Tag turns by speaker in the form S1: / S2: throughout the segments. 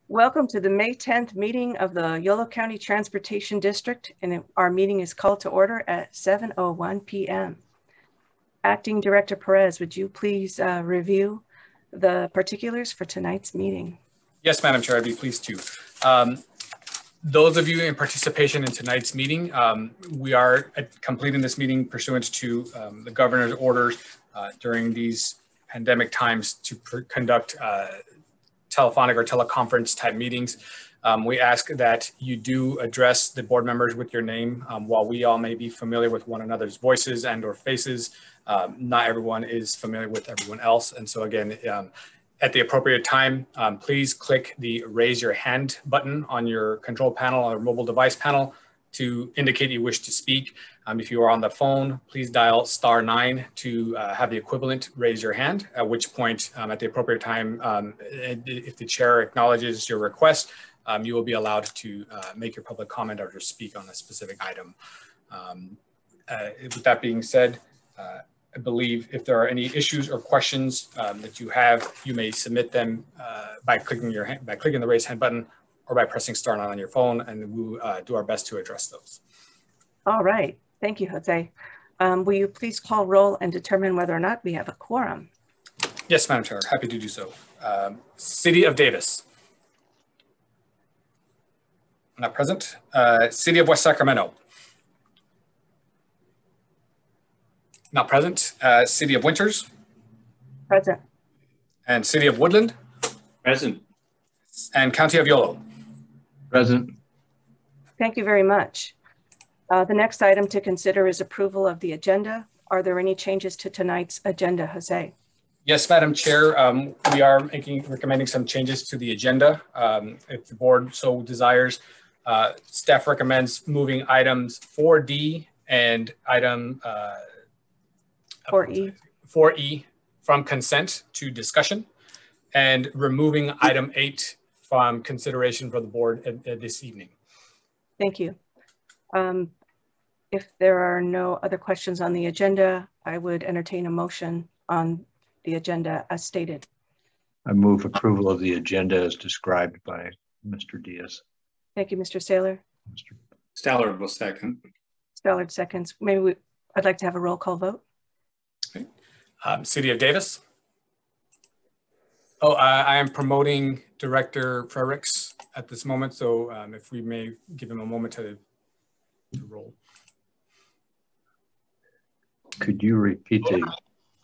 S1: Welcome to the May 10th meeting of the Yolo County Transportation District, and our meeting is called to order at 7:01 p.m. Acting Director Perez, would you please review the particulars for tonight's meeting?
S2: Yes, Madam Chair, I'd be pleased to. Those of you in participation in tonight's meeting, we are completing this meeting pursuant to the governor's orders during these pandemic times to conduct telephonic or teleconference type meetings. We ask that you do address the board members with your name. While we all may be familiar with one another's voices and or faces, not everyone is familiar with everyone else. And so again, at the appropriate time, please click the raise your hand button on your control panel or mobile device panel to indicate you wish to speak. If you are on the phone, please dial *9 to have the equivalent raise your hand, at which point at the appropriate time, if the chair acknowledges your request, you will be allowed to make your public comment or to speak on a specific item. With that being said, I believe if there are any issues or questions that you have, you may submit them by clicking the raise hand button or by pressing *9 on your phone, and we'll do our best to address those. All
S1: right. Thank you, Jose. Will you please call roll and determine whether or not we have a quorum?
S2: Yes, Madam Chair, happy to do so. City of Davis. Not present. City of West Sacramento. Not present. City of Winters.
S1: Present.
S2: And City of Woodland.
S3: Present.
S2: And County of Yolo.
S3: Present.
S1: Thank you very much. The next item to consider is approval of the agenda. Are there any changes to tonight's agenda, Jose?
S2: Yes, Madam Chair. We are recommending some changes to the agenda. If the board so desires, staff recommends moving items 4D and item 4E from consent to discussion, and removing item 8 from consideration for the board this evening.
S1: Thank you. If there are no other questions on the agenda, I would entertain a motion on the agenda as stated.
S3: I move approval of the agenda as described by Mr. Diaz.
S1: Thank you, Mr. Saylor.
S3: Mr.
S4: Stallard will second.
S1: Stallard seconds. I'd like to have a roll call vote.
S2: Okay. City of Davis. Oh, I am promoting Director Frericks at this moment, so if we may give him a moment to roll.
S3: Could you repeat the?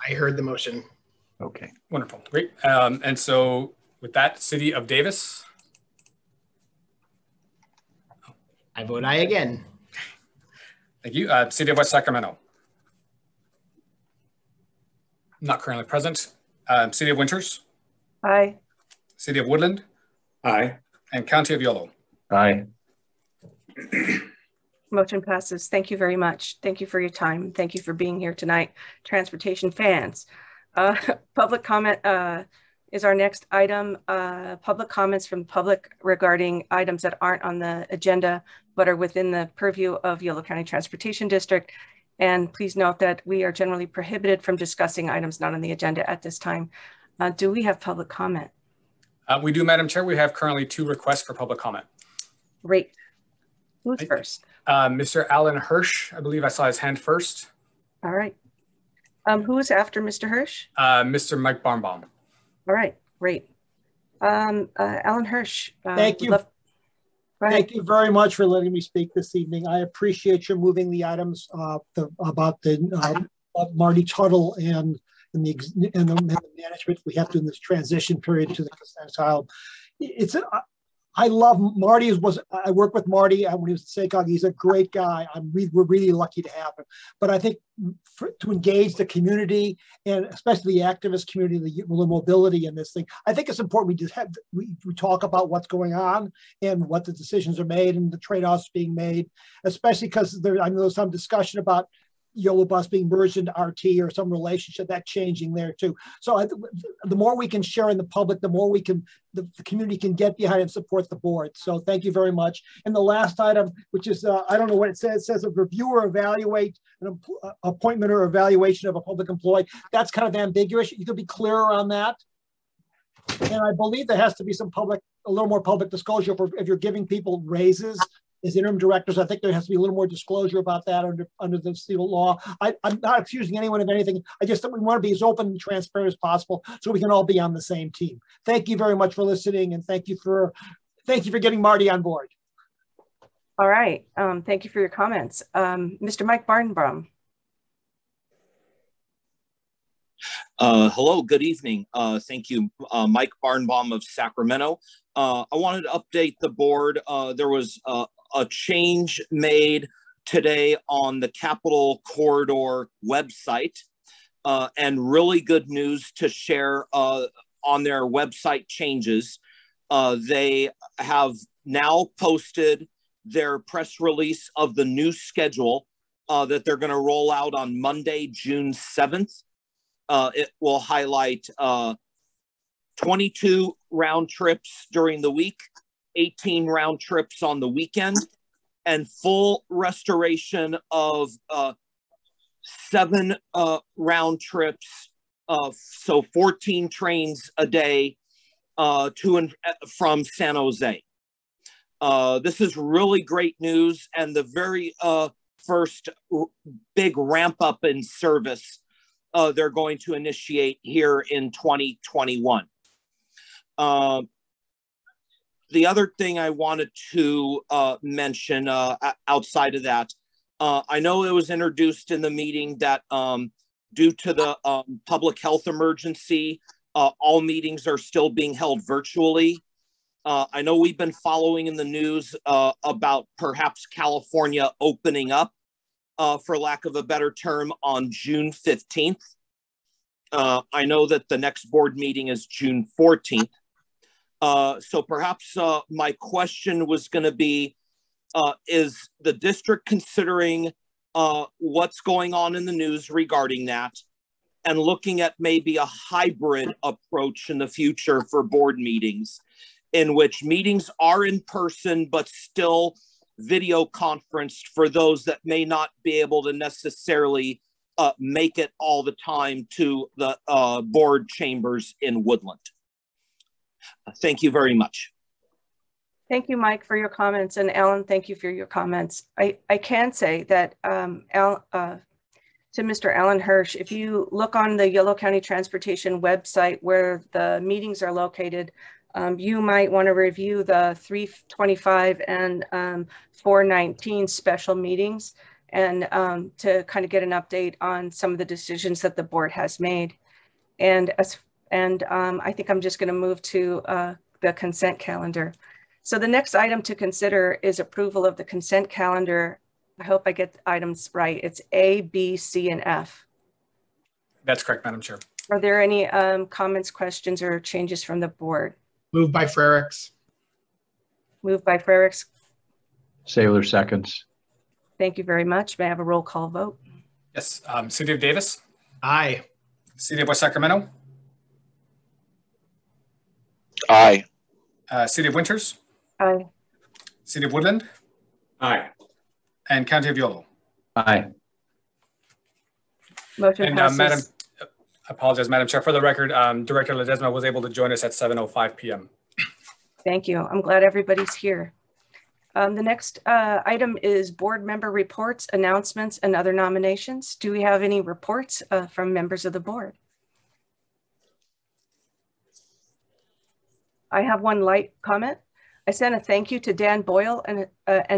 S4: I heard the motion.
S3: Okay.
S2: Wonderful, great. And so with that, City of Davis.
S4: I vote aye again.
S2: Thank you. City of West Sacramento. Not currently present. City of Winters.
S1: Aye.
S2: City of Woodland.
S4: Aye.
S2: And County of Yolo.
S3: Aye.
S1: Motion passes. Thank you very much. Thank you for your time. Thank you for being here tonight, transportation fans. Public comment is our next item. Public comments from the public regarding items that aren't on the agenda, but are within the purview of Yolo County Transportation District. And please note that we are generally prohibited from discussing items not on the agenda at this time. Do we have public comment?
S2: We do, Madam Chair. We have currently 2 requests for public comment.
S1: Great. Who's first?
S2: Mr. Alan Hirsch, I believe I saw his hand first.
S1: All right. Who is after Mr. Hirsch?
S2: Mr. Mike Barnbaum.
S1: All right, great. Alan Hirsch.
S5: Thank you. Thank you very much for letting me speak this evening. I appreciate you moving the items about the Marty Tuttle and the management we have to in this transition period to the consent item. I love Marty. I work with Marty when he was at SACOG. He's a great guy. We're really lucky to have him. But I think to engage the community and especially the activist community, the mobility in this thing, I think it's important we talk about what's going on and what the decisions are made and the trade-offs being made, especially because I know there's some discussion about Yolo Bus being merged into RT or some relationship that changing there too. So the more we can share in the public, the more the community can get behind and support the board. So thank you very much. And the last item, which is, I don't know what it says a review or evaluate an appointment or evaluation of a public employee. That's kind of ambiguous. You could be clearer on that. And I believe there has to be some public a little more public disclosure if you're giving people raises as interim directors. I think there has to be a little more disclosure about that under the state law. I'm not accusing anyone of anything. I just think we want to be as open and transparent as possible so we can all be on the same team. Thank you very much for listening, and thank you for getting Marty on board.
S1: All right. Thank you for your comments. Mr. Mike Barnbaum.
S6: Hello, good evening. Thank you, Mike Barnbaum of Sacramento. I wanted to update the board. There was a change made today on the Capitol Corridor website, and really good news to share on their website changes. They have now posted their press release of the new schedule that they're going to roll out on Monday, June 7th. It will highlight 22 round trips during the week, 18 round trips on the weekend, and full restoration of 7 round trips, so 14 trains a day to and from San Jose. This is really great news, and the very first big ramp up in service they're going to initiate here in 2021. The other thing I wanted to mention outside of that, I know it was introduced in the meeting that due to the public health emergency, all meetings are still being held virtually. I know we've been following in the news about perhaps California opening up, for lack of a better term, on June 15th. I know that the next board meeting is June 14th. So perhaps my question was going to be, is the district considering what's going on in the news regarding that and looking at maybe a hybrid approach in the future for board meetings, in which meetings are in person but still video conferenced for those that may not be able to necessarily make it all the time to the board chambers in Woodland. Thank you very much.
S1: Thank you, Mike, for your comments. And Alan, thank you for your comments. I can say that to Mr. Alan Hirsch, if you look on the Yolo County Transportation website where the meetings are located, you might want to review the 325 and 419 special meetings and to kind of get an update on some of the decisions that the board has made. And I think I'm just going to move to the consent calendar. So the next item to consider is approval of the consent calendar. I hope I get the items right. It's A, B, C, and F.
S2: That's correct, Madam Chair.
S1: Are there any comments, questions, or changes from the board?
S4: Moved by Frericks.
S1: Moved by Frericks.
S3: Saylor seconds.
S1: Thank you very much. May I have a roll call vote?
S2: Yes. City of Davis.
S4: Aye.
S2: City of West Sacramento.
S7: Aye.
S2: City of Winters.
S1: Aye.
S2: City of Woodland.
S4: Aye.
S2: And County of Yolo.
S3: Aye.
S1: Motion passes.
S2: Madam, I apologize, Madam Chair. For the record, Director Ledesma was able to join us at 7:05 p.m.
S1: Thank you. I'm glad everybody's here. The next item is board member reports, announcements, and other nominations. Do we have any reports from members of the board? I have one light comment. I sent a thank you to Dan Boyle and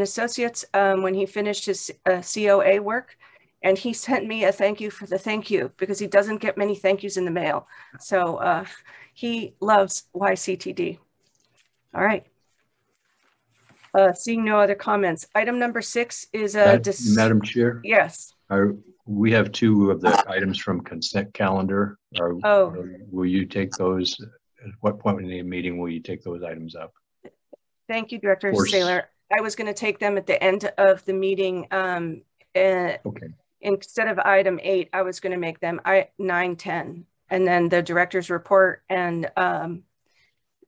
S1: Associates when he finished his COA work. And he sent me a thank you for the thank you because he doesn't get many thank yous in the mail. So he loves YCTD. All right. Seeing no other comments. Item number 6 is
S3: Madam Chair?
S1: Yes.
S3: We have 2 of the items from consent calendar. Will you take those? At what point in the meeting will you take those items up?
S1: Thank you, Director Saylor. I was going to take them at the end of the meeting. Okay. Instead of item 8, I was going to make them 9, 10, and then the director's report and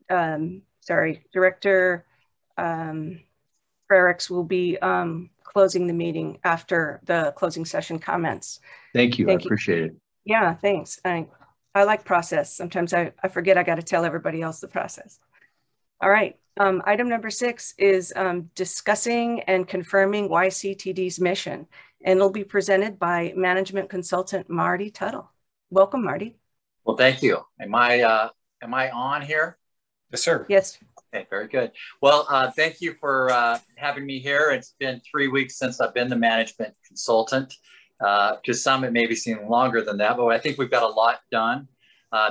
S1: Director Frericks will be closing the meeting after the closing session comments.
S3: Thank you. I appreciate it.
S1: Yeah, thanks. I like process. Sometimes I forget I got to tell everybody else the process. All right. Item number 6 is discussing and confirming YCTD's mission, and it'll be presented by management consultant Marty Tuttle. Welcome, Marty.
S7: Well, thank you. Am I on here?
S2: Yes, sir.
S1: Yes.
S7: Okay, very good. Well, thank you for having me here. It's been 3 weeks since I've been the management consultant. To some, it may be seem longer than that, but I think we've got a lot done.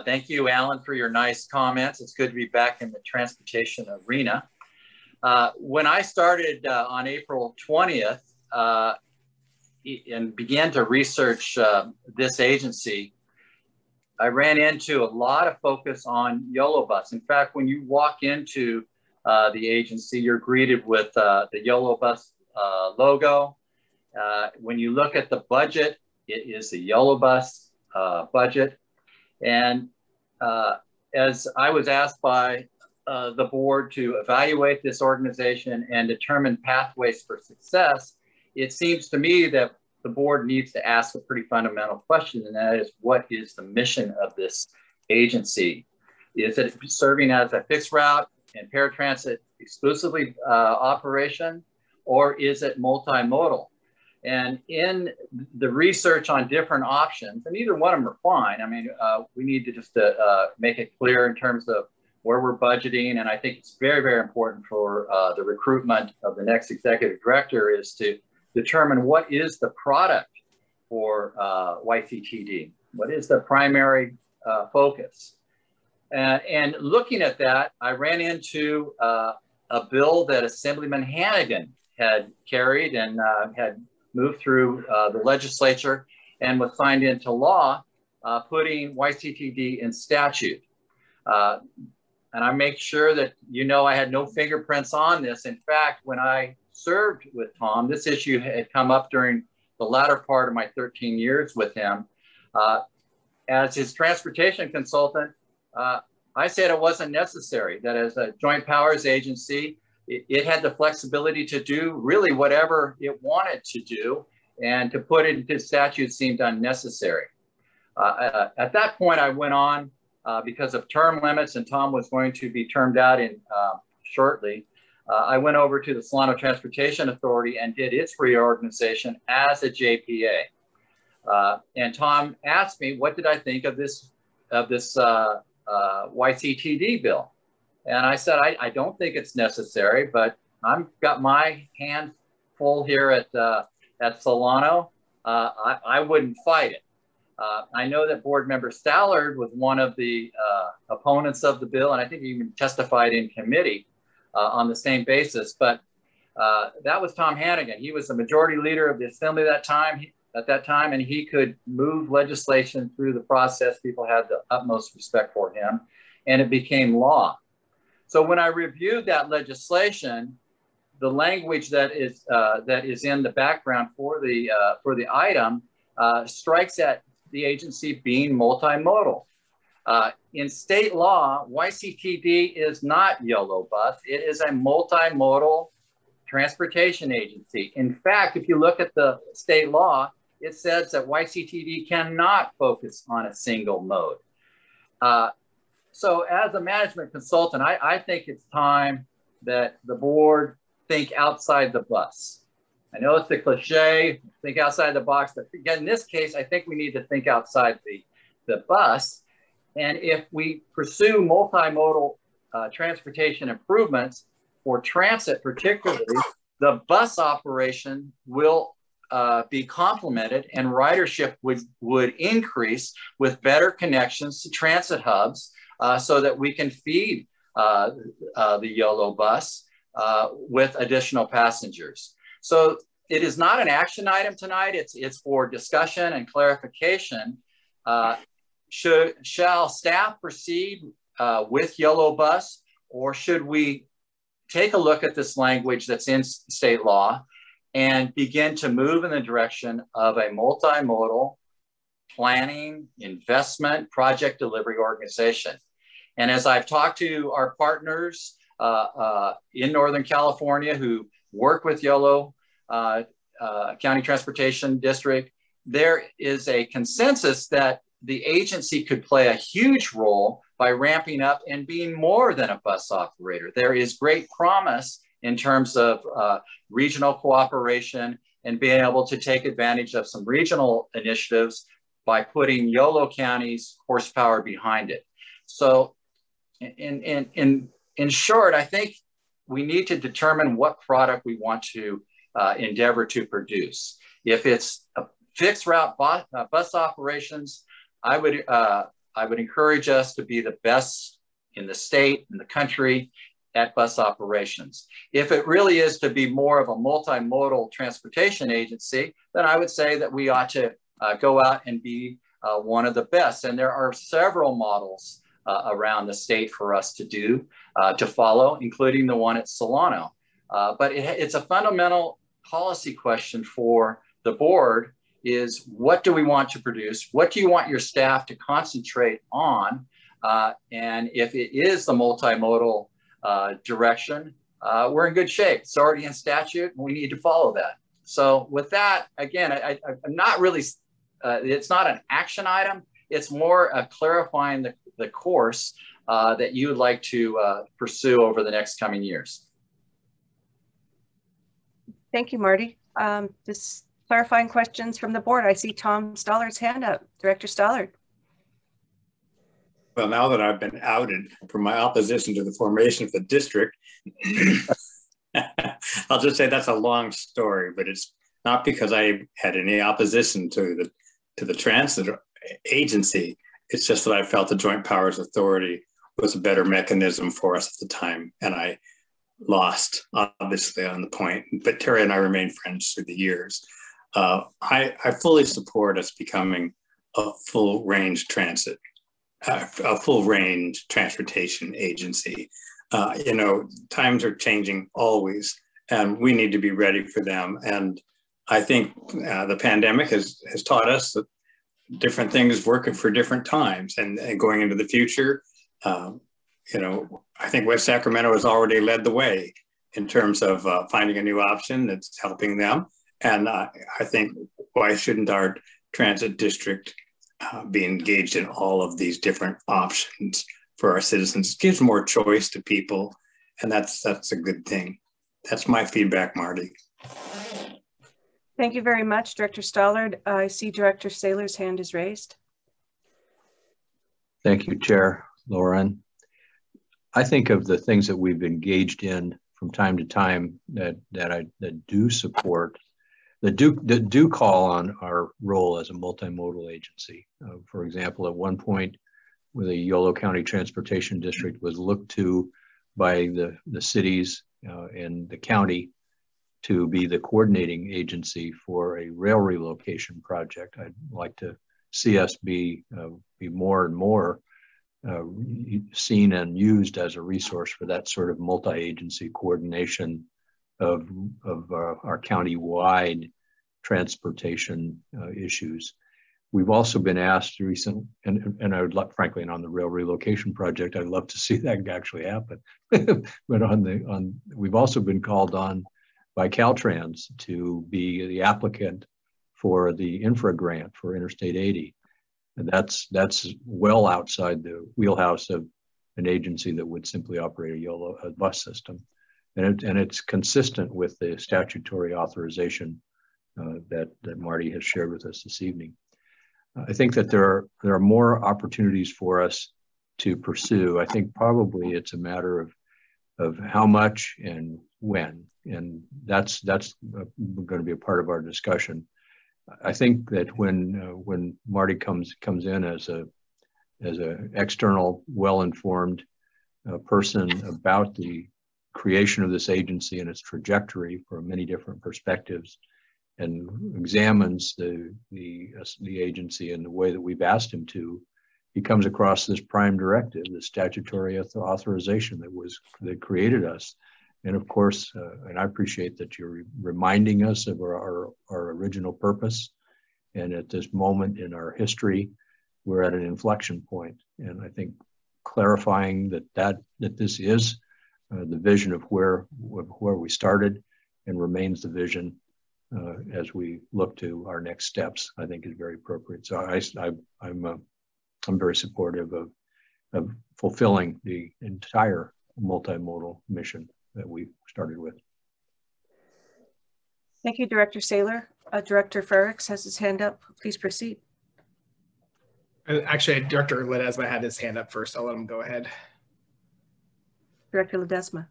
S7: Thank you, Alan, for your nice comments. It's good to be back in the transportation arena. When I started on April 20th and began to research this agency, I ran into a lot of focus on YOLO Bus. In fact, when you walk into the agency, you're greeted with the YOLO Bus logo. When you look at the budget, it is the YOLO Bus budget. And as I was asked by the board to evaluate this organization and determine pathways for success, it seems to me that the board needs to ask a pretty fundamental question, and that is, what is the mission of this agency? Is it serving as a fixed route and paratransit exclusively operation, or is it multimodal? And in the research on different options, and either one of them are fine. I mean, we need to just make it clear in terms of where we're budgeting. And I think it's very, very important for the recruitment of the next executive director is to determine what is the product for YCTD. What is the primary focus? And looking at that, I ran into a bill that Assemblyman Hannigan had carried and had moved through the legislature and was signed into law, putting YCTD in statute. And I make sure that you know I had no fingerprints on this. In fact, when I served with Tom, this issue had come up during the latter part of my 13 years with him. As his transportation consultant, I said it wasn't necessary, that as a joint powers agency, it had the flexibility to do really whatever it wanted to do, and to put it into statute seemed unnecessary. At that point, I went on because of term limits, and Tom was going to be termed out in shortly. I went over to the Solano Transportation Authority and did its reorganization as a JPA. And Tom asked me, what did I think of this YCTD bill? And I said, I don't think it's necessary, but I've got my hands full here at Solano. I wouldn't fight it. I know that board member Stallard was one of the opponents of the bill, and I think he even testified in committee on the same basis. But that was Tom Hannigan. He was the majority leader of the assembly at that time, and he could move legislation through the process. People had the utmost respect for him, and it became law. So when I reviewed that legislation, the language that is in the background for the item strikes at the agency being multimodal. In state law, YCTD is not YOLO Bus. It is a multimodal transportation agency. In fact, if you look at the state law, it says that YCTD cannot focus on a single mode. So as a management consultant, I think it's time that the board think outside the bus. I know it's a cliche, think outside the box, but again, in this case, I think we need to think outside the bus. And if we pursue multimodal transportation improvements for transit particularly, the bus operation will be complemented, and ridership would increase with better connections to transit hubs so that we can feed the YOLO Bus with additional passengers. So it is not an action item tonight. It's for discussion and clarification. Shall staff proceed with YOLO Bus, or should we take a look at this language that's in state law and begin to move in the direction of a multimodal planning, investment, project delivery organization? And as I've talked to our partners in Northern California who work with YOLO County Transportation District, there is a consensus that the agency could play a huge role by ramping up and being more than a bus operator. There is great promise in terms of regional cooperation and being able to take advantage of some regional initiatives by putting Yolo County's horsepower behind it. So in short, I think we need to determine what product we want to endeavor to produce. If it's a fixed route bus operations, I would encourage us to be the best in the state, in the country, at bus operations. If it really is to be more of a multimodal transportation agency, then I would say that we ought to go out and be one of the best. And there are several models around the state for us to do, to follow, including the one at Solano. But it's a fundamental policy question for the board is what do we want to produce? What do you want your staff to concentrate on? And if it is the multimodal direction, we're in good shape. It's already in statute and we need to follow that. So with that, again, I'm not really, it's not an action item. It's more clarifying the course that you would like to pursue over the next coming years.
S1: Thank you, Marty. Just clarifying questions from the board. I see Tom Stollard's hand up. Director Stollard.
S8: Well, now that I've been outed for my opposition to the formation of the district, I'll just say that's a long story, but it's not because I had any opposition to the transit agency. It's just that I felt the Joint Powers Authority was a better mechanism for us at the time. And I lost, obviously, on the point, but Terry and I remained friends through the years. I fully support us becoming a full range transit, a full range transportation agency. You know, times are changing always, and we need to be ready for them. And I think the pandemic has taught us that different things working for different times, and going into the future, you know, I think West Sacramento has already led the way in terms of finding a new option that's helping them. And I think why shouldn't our transit district be engaged in all of these different options for our citizens? It gives more choice to people, and that's a good thing. That's my feedback, Marty.
S1: Thank you very much, Director Stollard. I see Director Saylor's hand is raised.
S3: Thank you, Chair Lauren. I think of the things that we've engaged in from time to time that do support, that do call on our role as a multimodal agency. For example, at one point, where the Yolo County Transportation District was looked to by the cities and the county to be the coordinating agency for a rail relocation project. I'd like to see us be more and more seen and used as a resource for that sort of multi-agency coordination of our county-wide transportation issues. We've also been asked recently, and I would love, frankly, and on the rail relocation project, I'd love to see that actually happen. But we've also been called on by Caltrans to be the applicant for the infra grant for Interstate 80. And that's well outside the wheelhouse of an agency that would simply operate a bus system. And it's consistent with the statutory authorization that Marty has shared with us this evening. I think that there are more opportunities for us to pursue. I think probably it's a matter of how much and when, and that's going to be a part of our discussion. I think that when Marty comes in as a external, well-informed person about the creation of this agency and its trajectory from many different perspectives, and examines the agency in the way that we've asked him to, he comes across this prime directive, the statutory authorization that created us. And of course, and I appreciate that you're reminding us of our original purpose. And at this moment in our history, we're at an inflection point. And I think clarifying that this is the vision of where we started and remains the vision as we look to our next steps, I think is very appropriate. So I'm very supportive of of fulfilling the entire multimodal mission that we started with.
S1: Thank you, Director Saylor. Director Frericks has his hand up. Please proceed.
S4: Actually, Director Ledesma had his hand up first. I'll let him go ahead.
S1: Director Ledesma.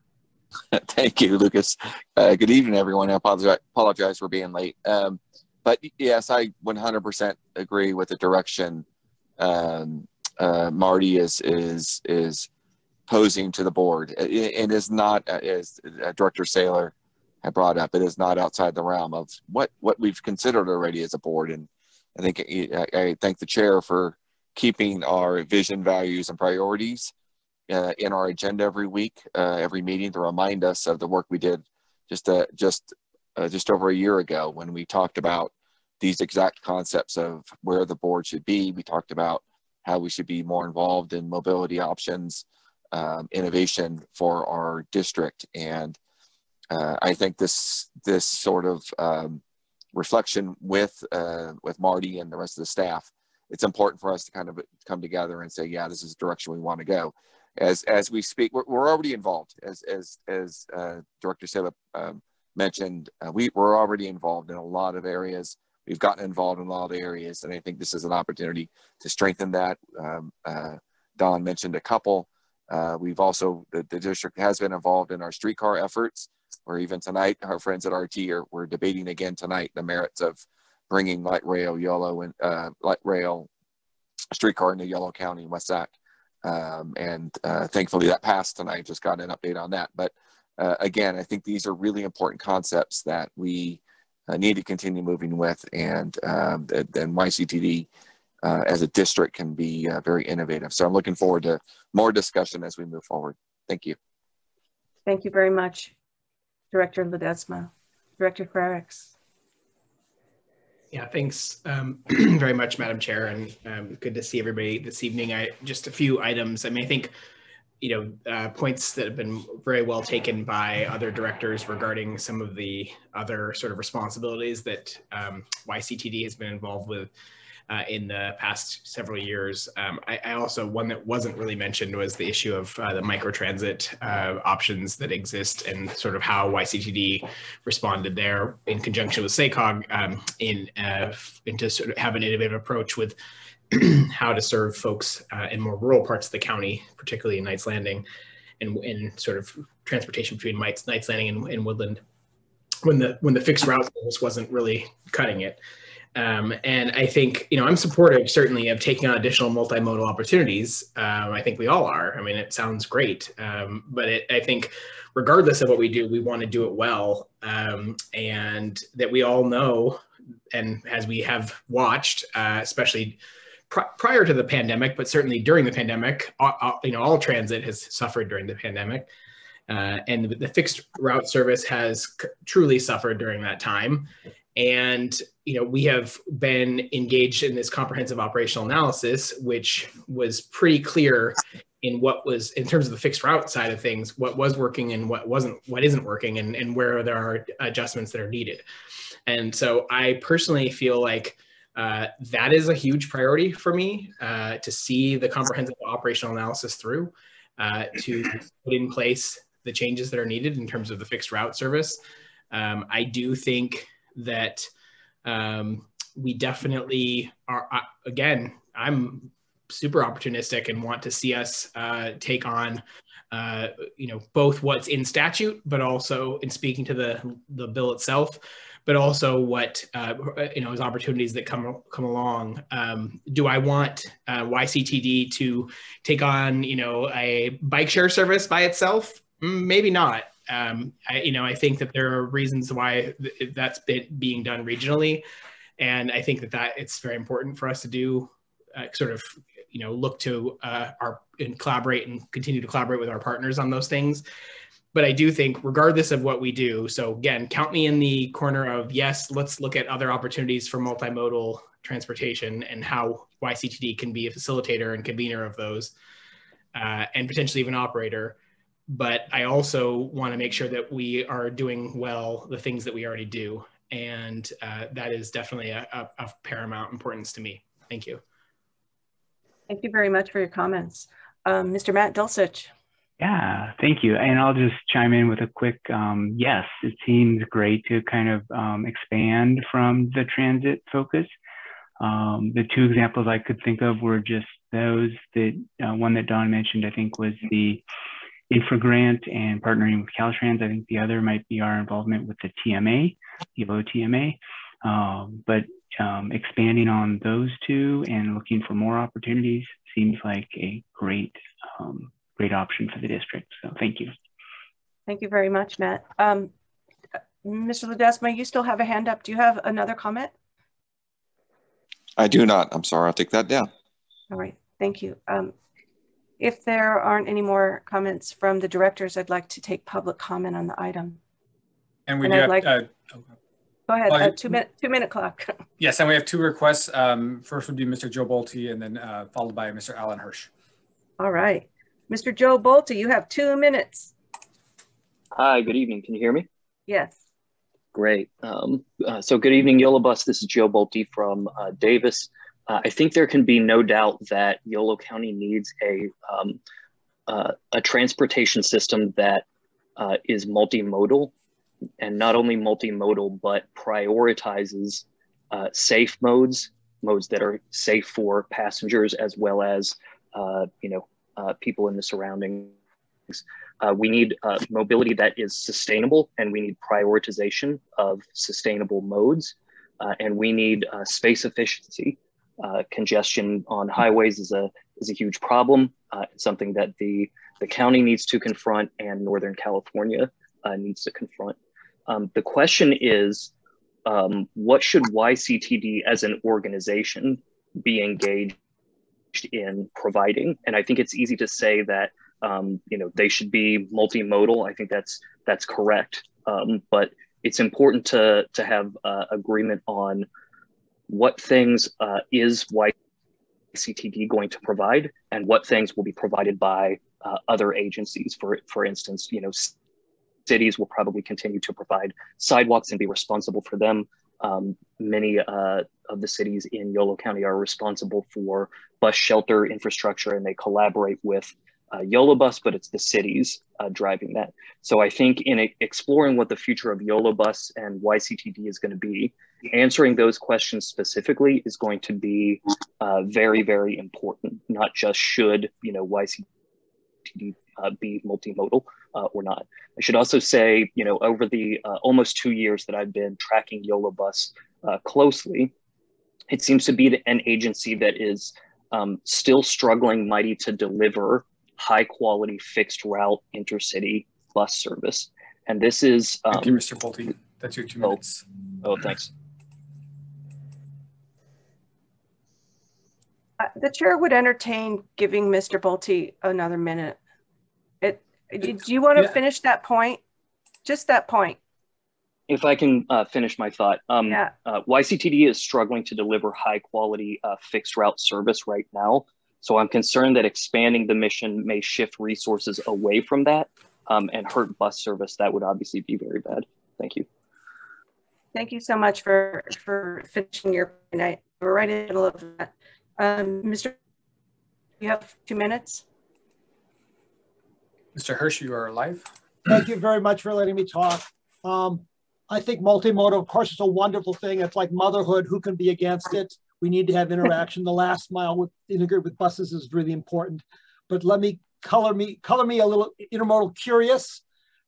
S9: Thank you, Lucas. Good evening, everyone. I apologize for being late. But yes, I 100% agree with the direction Marty is posing to the board. It is not, as Director Saylor had brought up, it is not outside the realm of what we've considered already as a board. And I think I thank the chair for keeping our vision, values, and priorities in our agenda every week, every meeting, to remind us of the work we did just over a year ago when we talked about these exact concepts of where the board should be. We talked about how we should be more involved in mobility options, innovation for our district. And I think this sort of reflection with Marty and the rest of the staff, it's important for us to kind of come together and say, yeah, this is the direction we want to go. As we speak, we're already involved, as Director Saylor mentioned. We're already involved in a lot of areas. We've gotten involved in a lot of areas, and I think this is an opportunity to strengthen that. Don mentioned a couple. We've also, the district has been involved in our streetcar efforts, where even tonight, our friends at RT we're debating again tonight the merits of bringing light rail streetcar into Yolo County and West Sac. Thankfully that passed tonight. Just got an update on that. But again, I think these are really important concepts that we need to continue moving with, and then YCTD as a district can be very innovative. So I'm looking forward to more discussion as we move forward. Thank you.
S1: Thank you very much, Director Ledesma. Director Frericks.
S4: Yeah, thanks very much, Madam Chair, and good to see everybody this evening. Just a few items. I mean, I think, points that have been very well taken by other directors regarding some of the other sort of responsibilities that YCTD has been involved with in the past several years. I also, one that wasn't really mentioned was the issue of the microtransit options that exist, and sort of how YCTD responded there in conjunction with SACOG and to sort of have an innovative approach with how to serve folks in more rural parts of the county, particularly in Knights Landing, and sort of transportation between Knights Landing and Woodland, when the fixed route service wasn't really cutting it. And I think, I'm supportive certainly of taking on additional multimodal opportunities. I think we all are. I mean, it sounds great, but I think regardless of what we do, we want to do it well, and that we all know, and as we have watched, especially prior to the pandemic, but certainly during the pandemic, all transit has suffered during the pandemic, and the fixed route service has truly suffered during that time. And, we have been engaged in this comprehensive operational analysis, which was pretty clear in what was, in terms of the fixed route side of things, what was working and what isn't working, and where there are adjustments that are needed. And so I personally feel like that is a huge priority for me, to see the comprehensive operational analysis through, to put in place the changes that are needed in terms of the fixed route service. I do think that we definitely are, again, I'm super opportunistic and want to see us take on, both what's in statute, but also in speaking to the bill itself, but also what, as opportunities that come along. Do I want YCTD to take on, a bike share service by itself? Maybe not. I think that there are reasons why that's being done regionally. And I think that it's very important for us to do look to and collaborate and continue to collaborate with our partners on those things. But I do think regardless of what we do, so again, count me in the corner of, yes, let's look at other opportunities for multimodal transportation and how YCTD can be a facilitator and convener of those, and potentially even operator. But I also want to make sure that we are doing well the things that we already do. And that is definitely of paramount importance to me. Thank you.
S1: Thank you very much for your comments. Mr. Matt Dulcich.
S10: Yeah, thank you. And I'll just chime in with a quick yes. It seems great to kind of expand from the transit focus. The two examples I could think of were just those that one that Dawn mentioned, I think, was the infra grant and partnering with Caltrans. I think the other might be our involvement with the TMA, YOLO TMA. But expanding on those two and looking for more opportunities seems like a great option for the district. So thank you.
S1: Thank you very much, Matt. Mr. Ledesma, you still have a hand up. Do you have another comment?
S9: I do not. I'm sorry. I'll take that down.
S1: All right. Thank you. If there aren't any more comments from the directors, I'd like to take public comment on the item.
S2: And we do have,
S1: go ahead, 2 minute clock.
S2: Yes, and we have two requests. First would be Mr. Joe Bolte, and then followed by Mr. Alan Hirsch.
S1: All right. Mr. Joe Bolte, you have 2 minutes.
S11: Hi, good evening. Can you hear me?
S1: Yes.
S11: Great. So good evening, YOLO Bus. This is Joe Bolte from Davis. I think there can be no doubt that Yolo County needs a transportation system that is multimodal, and not only multimodal, but prioritizes safe modes that are safe for passengers as well as people in the surroundings. We need mobility that is sustainable, and we need prioritization of sustainable modes, and we need space efficiency. Congestion on highways is a huge problem. It's something that the county needs to confront, and Northern California needs to confront. The question is, what should YCTD as an organization be engaged in providing? And I think it's easy to say that they should be multimodal. I think that's correct. But it's important to have agreement on what things is YCTD going to provide, and what things will be provided by other agencies. For instance, cities will probably continue to provide sidewalks and be responsible for them. Many of the cities in Yolo County are responsible for bus shelter infrastructure, and they collaborate with YOLO Bus, but it's the cities driving that. So I think in exploring what the future of YOLO Bus and YCTD is going to be, answering those questions specifically is going to be very, very important. Not just should YCTD be multimodal or not. I should also say, over the almost 2 years that I've been tracking YOLO Bus closely, it seems to be an agency that is still struggling mighty to deliver high quality fixed route intercity bus service. And this is-
S2: Thank you, Mr. Bolte. That's your 2 minutes.
S11: Oh, thanks.
S1: The chair would entertain giving Mr. Bolte another minute. Do you want to finish that point? Just that point.
S11: If I can finish my thought. YCTD is struggling to deliver high quality fixed route service right now. So I'm concerned that expanding the mission may shift resources away from that and hurt bus service. That would obviously be very bad. Thank you.
S1: Thank you so much for finishing your point. We're right in the middle of that. Mr. You have 2 minutes.
S2: Mr. Hirsch, you are live.
S5: Thank you very much for letting me talk. I think multimodal, of course, is a wonderful thing. It's like motherhood. Who can be against it? We need to have interaction. The last mile integrated with buses is really important. But let me color me a little intermodal curious,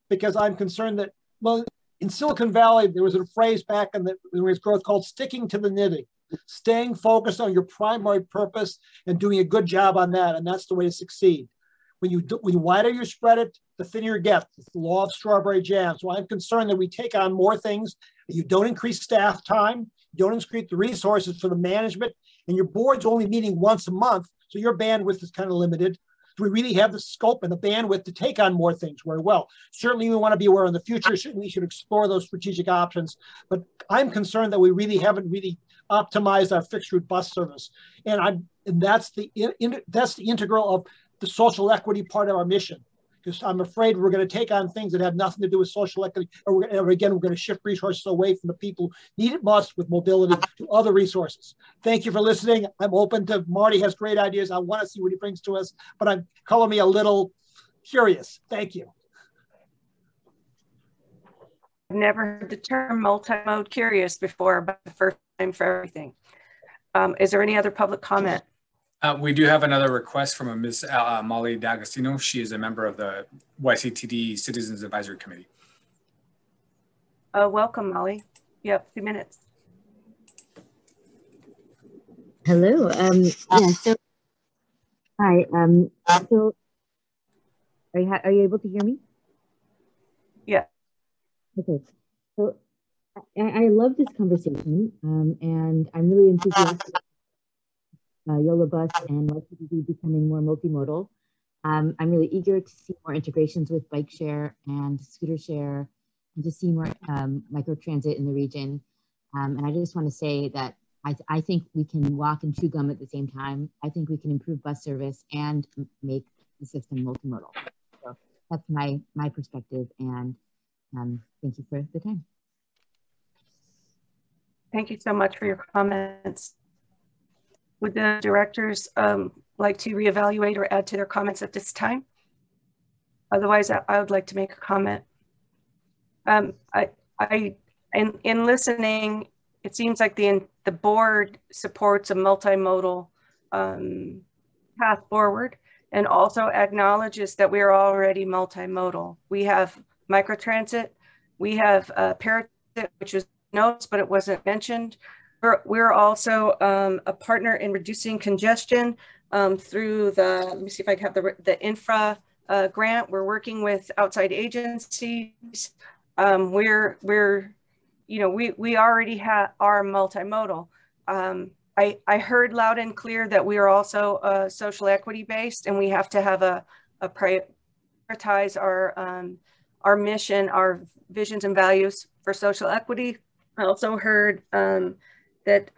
S5: because I'm concerned that, well, in Silicon Valley, there was a phrase back in its growth called sticking to the knitting, staying focused on your primary purpose and doing a good job on that. And that's the way to succeed. When you wider you spread it, the thinner you get. It's the law of strawberry jam. So I'm concerned that we take on more things. You don't increase staff time. You don't increase the resources for the management. And your board's only meeting once a month. So your bandwidth is kind of limited. Do we really have the scope and the bandwidth to take on more things very well? Certainly we want to be aware in the future. Certainly we should explore those strategic options. But I'm concerned that we really haven't optimized our fixed route bus service. And that's the integral of the social equity part of our mission. because I'm afraid we're going to take on things that have nothing to do with social equity. Or again, we're going to shift resources away from the people who need it most with mobility to other resources. Thank you for listening. I'm open to, Marty has great ideas. I want to see what he brings to us, but I'm calling me a little curious. Thank you.
S1: I've never heard the term multi-mode curious before, but the first time for everything. Is there any other public comment?
S2: We do have another request from a Ms. Molly Dagostino. She is a member of the YCTD Citizens Advisory Committee.
S1: Welcome, Molly. You have 2 minutes.
S12: Hello. Yeah. So, hi. So, are you able to hear me?
S1: Yeah.
S12: Okay. So, I love this conversation, and I'm really enthusiastic. YOLO Bus and YCTD becoming more multimodal. I'm really eager to see more integrations with bike share and scooter share, and to see more microtransit in the region. And I just want to say that I think we can walk and chew gum at the same time. I think we can improve bus service and make the system multimodal. So that's my perspective, and thank you for the time.
S1: Thank you so much for your comments. Would the directors like to reevaluate or add to their comments at this time? Otherwise, I would like to make a comment. In listening, it seems like the board supports a multimodal path forward, and also acknowledges that we are already multimodal. We have microtransit, we have paratransit, which was notes, but it wasn't mentioned. We're also a partner in reducing congestion through the, let me see if I have the infra grant. We're working with outside agencies. We already are multimodal. I heard loud and clear that we are also social equity based, and we have to have a prioritize our mission, our visions and values for social equity. I also heard that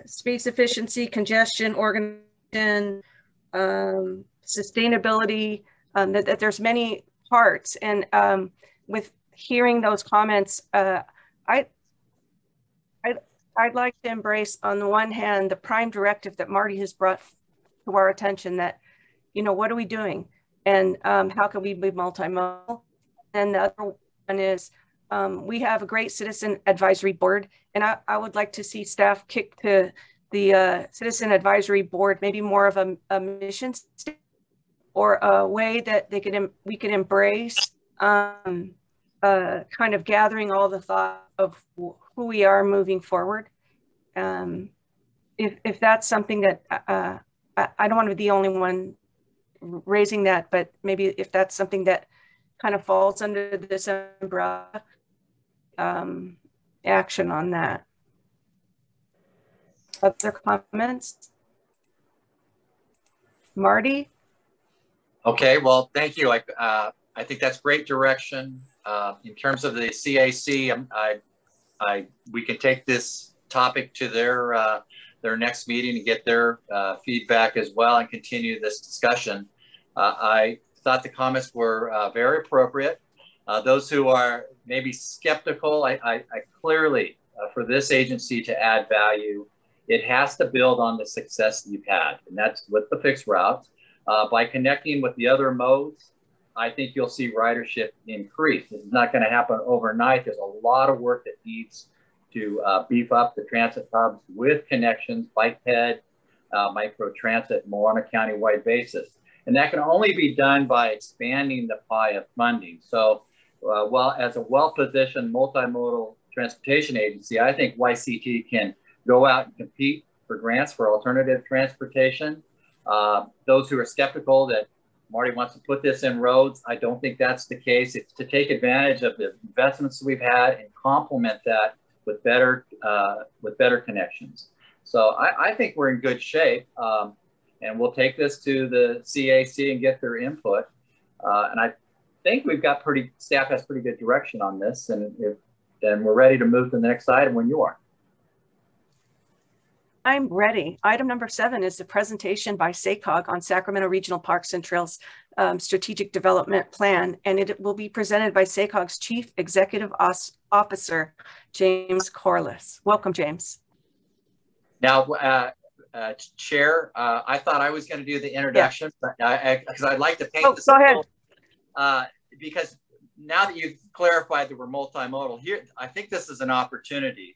S1: space efficiency, congestion, organization, sustainability, that there's many parts. And with hearing those comments, I'd like to embrace, on the one hand, the prime directive that Marty has brought to our attention that, what are we doing? And how can we be multimodal? And the other one is, we have a great citizen advisory board, and I would like to see staff kick to the citizen advisory board, maybe more of a mission statement, or a way that we can embrace kind of gathering all the thought of who we are moving forward. If that's something that I don't want to be the only one raising that, but maybe if that's something that kind of falls under this umbrella, action on that. Other comments? Marty?
S7: Okay, well, thank you. I think that's great direction. In terms of the CAC, we can take this topic to their next meeting and get their feedback as well, and continue this discussion. I thought the comments were very appropriate. Those who are maybe skeptical, I clearly, for this agency to add value, it has to build on the success that you've had, and that's with the fixed routes. By connecting with the other modes, I think you'll see ridership increase. This is not going to happen overnight. There's a lot of work that needs to beef up the transit hubs with connections, bikehead, microtransit, more on a countywide basis. And that can only be done by expanding the pie of funding. So, as a well-positioned multimodal transportation agency, I think YCT can go out and compete for grants for alternative transportation. Those who are skeptical that Marty wants to put this in roads, I don't think that's the case. It's to take advantage of the investments we've had and complement that with better connections. So I think we're in good shape, and we'll take this to the CAC and get their input. And I think we've got staff has pretty good direction on this, and then we're ready to move to the next item when you are.
S1: I'm ready. Item number 7 is the presentation by SACOG on Sacramento Regional Parks and Trails Strategic Development Plan, and it will be presented by SACOG's Chief Executive Officer, James Corliss. Welcome, James.
S7: Now, Chair, I thought I was going to do the introduction, but because I'd like to paint this.
S1: Go ahead.
S7: Because now that you've clarified that we're multimodal here, I think this is an opportunity.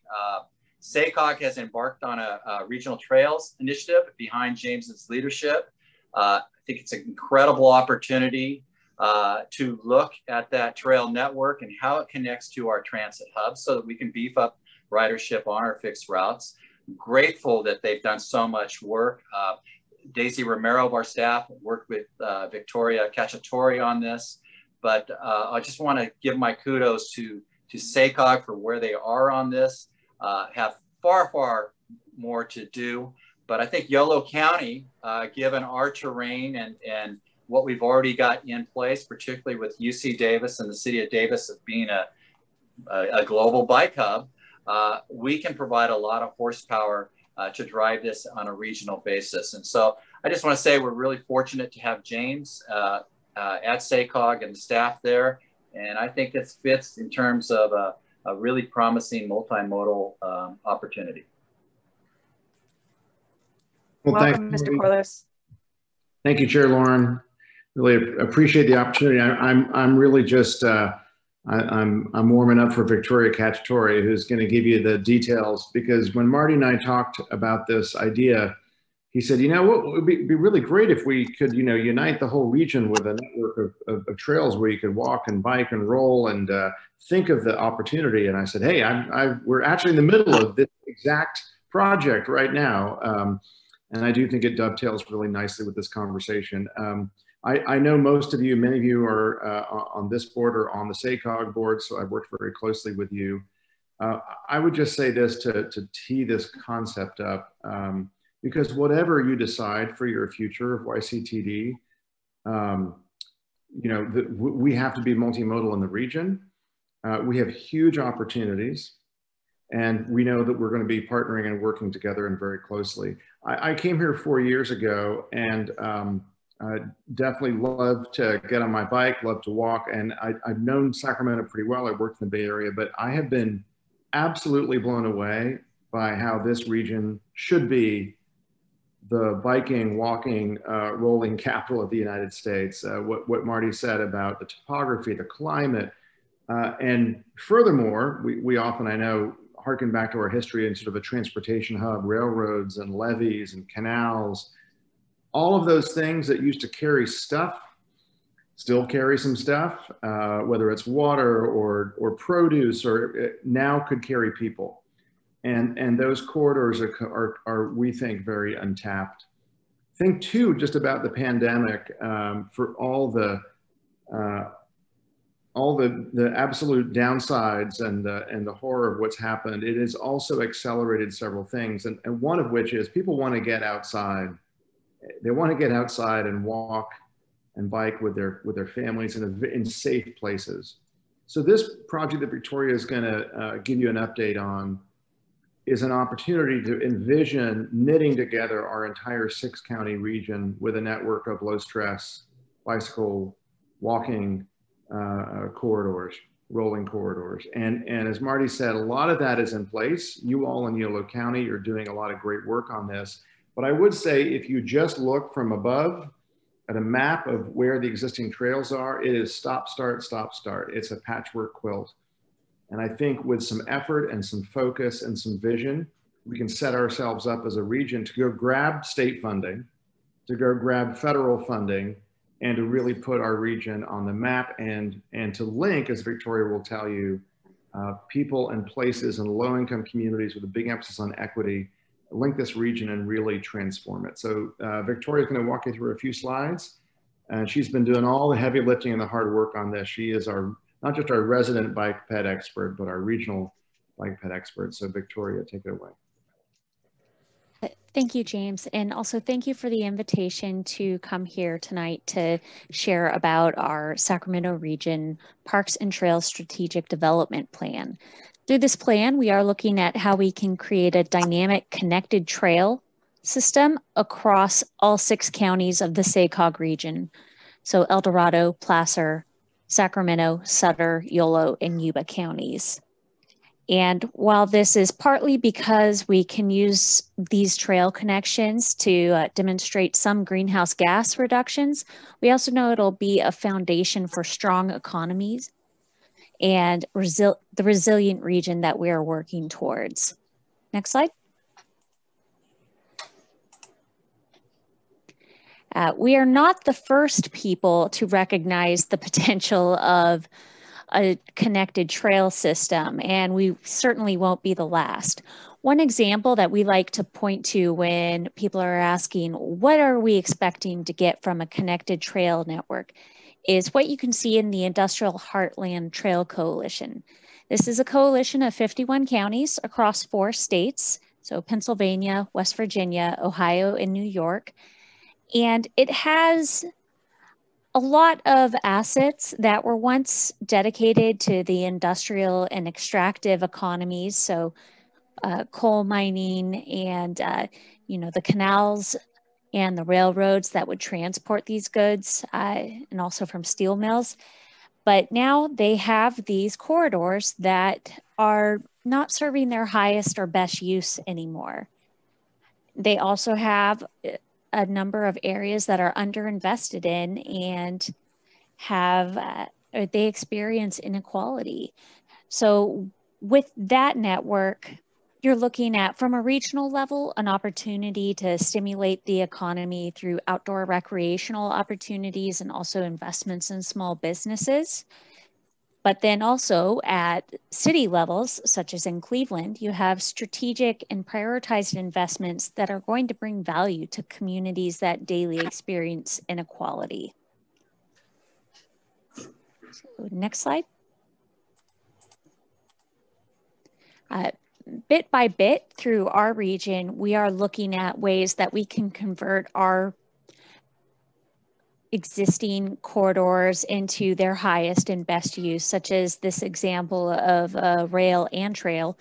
S7: SACOG has embarked on a regional trails initiative behind James's leadership. I think it's an incredible opportunity to look at that trail network and how it connects to our transit hubs so that we can beef up ridership on our fixed routes. I'm grateful that they've done so much work. Daisy Romero of our staff worked with Victoria Catchitori on this. But I just want to give my kudos to SACOG for where they are on this. Have far more to do. But I think Yolo County, given our terrain and what we've already got in place, particularly with UC Davis and the city of Davis being a global bike hub, we can provide a lot of horsepower to drive this on a regional basis. And so I just want to say we're really fortunate to have James at SACOG and the staff there. And I think this fits in terms of a really promising multimodal opportunity.
S13: Well,
S1: welcome, Mr. Corliss.
S13: Thank you, Chair Lauren. Really appreciate the opportunity. I'm really just, I'm warming up for Victoria Catchitori, who's going to give you the details, because when Marty and I talked about this idea, he said, you know, what would be really great if we could, you know, unite the whole region with a network of trails where you could walk and bike and roll and think of the opportunity. And I said, hey, we're actually in the middle of this exact project right now. And I do think it dovetails really nicely with this conversation. I know most of you, many of you are on this board or on the SACOG board, so I've worked very closely with you. I would just say this to tee this concept up. Because whatever you decide for your future of YCTD, you know, we have to be multimodal in the region. We have huge opportunities, and we know that we're going to be partnering and working together and very closely. I came here 4 years ago, and definitely love to get on my bike, love to walk, and I've known Sacramento pretty well. I worked in the Bay Area, but I have been absolutely blown away by how this region should be the biking, walking, rolling capital of the United States. What Marty said about the topography, the climate, and furthermore, we often, I know, harken back to our history and sort of a transportation hub, railroads and levees and canals. All of those things that used to carry stuff still carry some stuff, whether it's water or produce, or now could carry people. And those corridors are, we think, very untapped. Think too, just about the pandemic, for all the absolute downsides and the horror of what's happened. It has also accelerated several things, and one of which is people want to get outside. They want to get outside and walk and bike with their families in safe places. So this project that Victoria is going to give you an update on is an opportunity to envision knitting together our entire 6-county region with a network of low stress bicycle walking corridors, rolling corridors. And as Marty said, a lot of that is in place. You all in Yolo County are doing a lot of great work on this. But I would say if you just look from above at a map of where the existing trails are, it is stop, start, stop, start. It's a patchwork quilt. And I think with some effort and some focus and some vision, we can set ourselves up as a region to go grab state funding, to go grab federal funding, and to really put our region on the map and to link, as Victoria will tell you, people and places and low-income communities with a big emphasis on equity, link this region and really transform it. So Victoria's going to walk you through a few slides, and she's been doing all the heavy lifting and the hard work on this. She is not just our resident bike ped expert, but our regional bike ped expert. So Victoria, take it away.
S14: Thank you, James. And also thank you for the invitation to come here tonight to share about our Sacramento Region Parks and Trails Strategic Development Plan. Through this plan, we are looking at how we can create a dynamic connected trail system across all 6 counties of the SACOG region. So El Dorado, Placer, Sacramento, Sutter, Yolo, and Yuba counties. And while this is partly because we can use these trail connections to demonstrate some greenhouse gas reductions, we also know it'll be a foundation for strong economies and the resilient region that we are working towards. Next slide. We are not the first people to recognize the potential of a connected trail system, and we certainly won't be the last. One example that we like to point to when people are asking, what are we expecting to get from a connected trail network, is what you can see in the Industrial Heartland Trail Coalition. This is a coalition of 51 counties across 4 states, so Pennsylvania, West Virginia, Ohio, and New York. And it has a lot of assets that were once dedicated to the industrial and extractive economies, so coal mining and the canals and the railroads that would transport these goods, and also from steel mills. But now they have these corridors that are not serving their highest or best use anymore. They also have a number of areas that are underinvested in and they experience inequality. So with that network, you're looking at, from a regional level, an opportunity to stimulate the economy through outdoor recreational opportunities and also investments in small businesses. But then also at city levels, such as in Cleveland, you have strategic and prioritized investments that are going to bring value to communities that daily experience inequality. So next slide. Bit by bit through our region, we are looking at ways that we can convert our existing corridors into their highest and best use, such as this example of a rail and trail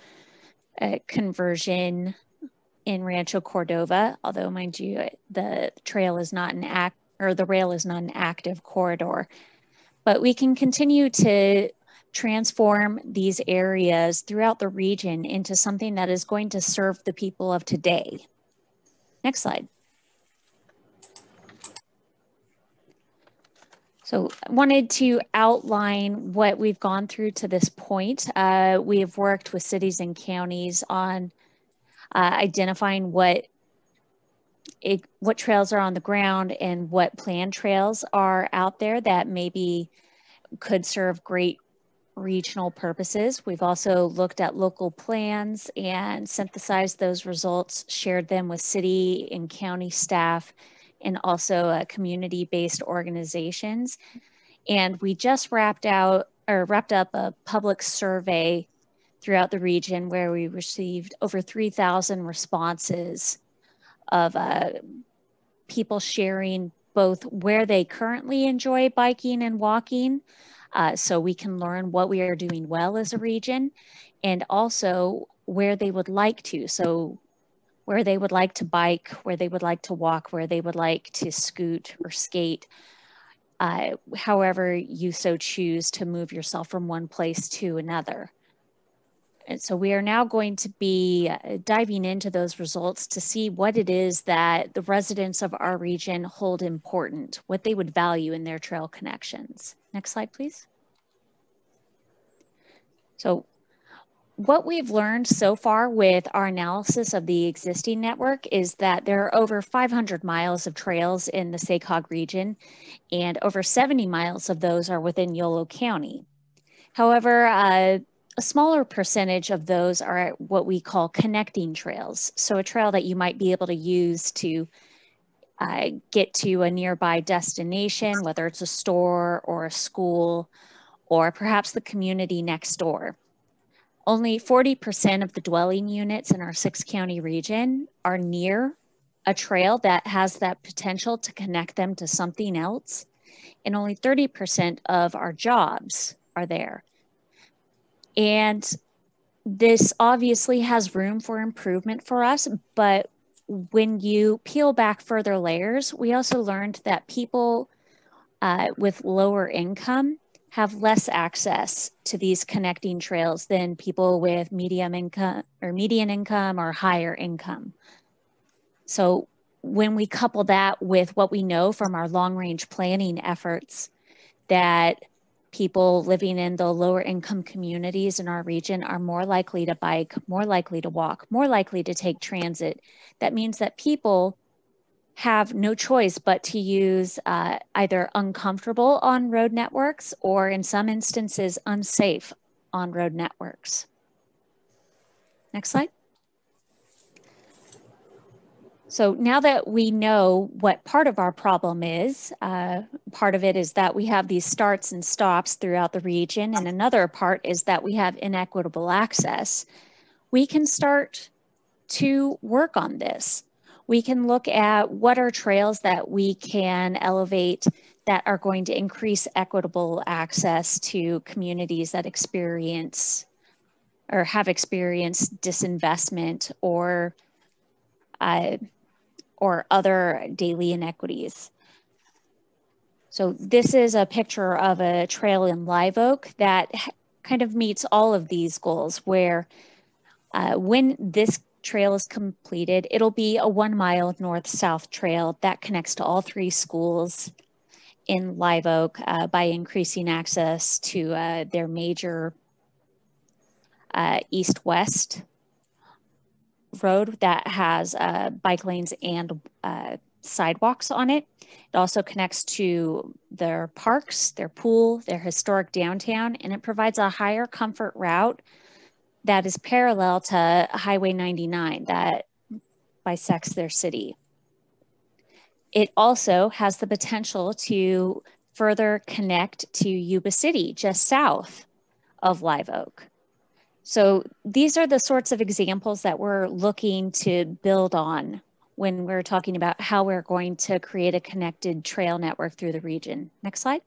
S14: conversion in Rancho Cordova, although mind you, the trail is not the rail is not an active corridor. But we can continue to transform these areas throughout the region into something that is going to serve the people of today. Next slide. So I wanted to outline what we've gone through to this point. We have worked with cities and counties on identifying what trails are on the ground and what planned trails are out there that maybe could serve great regional purposes. We've also looked at local plans and synthesized those results, shared them with city and county staff, and also community-based organizations. And we just wrapped up a public survey throughout the region where we received over 3,000 responses of people sharing both where they currently enjoy biking and walking, so we can learn what we are doing well as a region, and also where they would like to. So where they would like to bike, where they would like to walk, where they would like to scoot or skate, however you so choose to move yourself from one place to another. And so we are now going to be diving into those results to see what it is that the residents of our region hold important, what they would value in their trail connections. Next slide, please. So what we've learned so far with our analysis of the existing network is that there are over 500 miles of trails in the SACOG region, and over 70 miles of those are within Yolo County. However, a smaller percentage of those are what we call connecting trails. So a trail that you might be able to use to get to a nearby destination, whether it's a store or a school, or perhaps the community next door. Only 40% of the dwelling units in our 6-county region are near a trail that has that potential to connect them to something else. And only 30% of our jobs are there. And this obviously has room for improvement for us, but when you peel back further layers, we also learned that people with lower income have less access to these connecting trails than people with medium income or median income or higher income. So when we couple that with what we know from our long-range planning efforts, that people living in the lower income communities in our region are more likely to bike, more likely to walk, more likely to take transit. That means that people have no choice but to use either uncomfortable on-road networks or in some instances unsafe on-road networks. Next slide. So now that we know what part of our problem is, part of it is that we have these starts and stops throughout the region, and another part is that we have inequitable access, we can start to work on this. We can look at what are trails that we can elevate that are going to increase equitable access to communities that experience or have experienced disinvestment or other daily inequities. So this is a picture of a trail in Live Oak that kind of meets all of these goals, where when this trail is completed, it'll be a 1 mile north-south trail that connects to all 3 schools in Live Oak by increasing access to their major east-west road that has bike lanes and sidewalks on it. It also connects to their parks, their pool, their historic downtown, and it provides a higher comfort route that is parallel to Highway 99 that bisects their city. It also has the potential to further connect to Yuba City, just south of Live Oak. So these are the sorts of examples that we're looking to build on when we're talking about how we're going to create a connected trail network through the region. Next slide.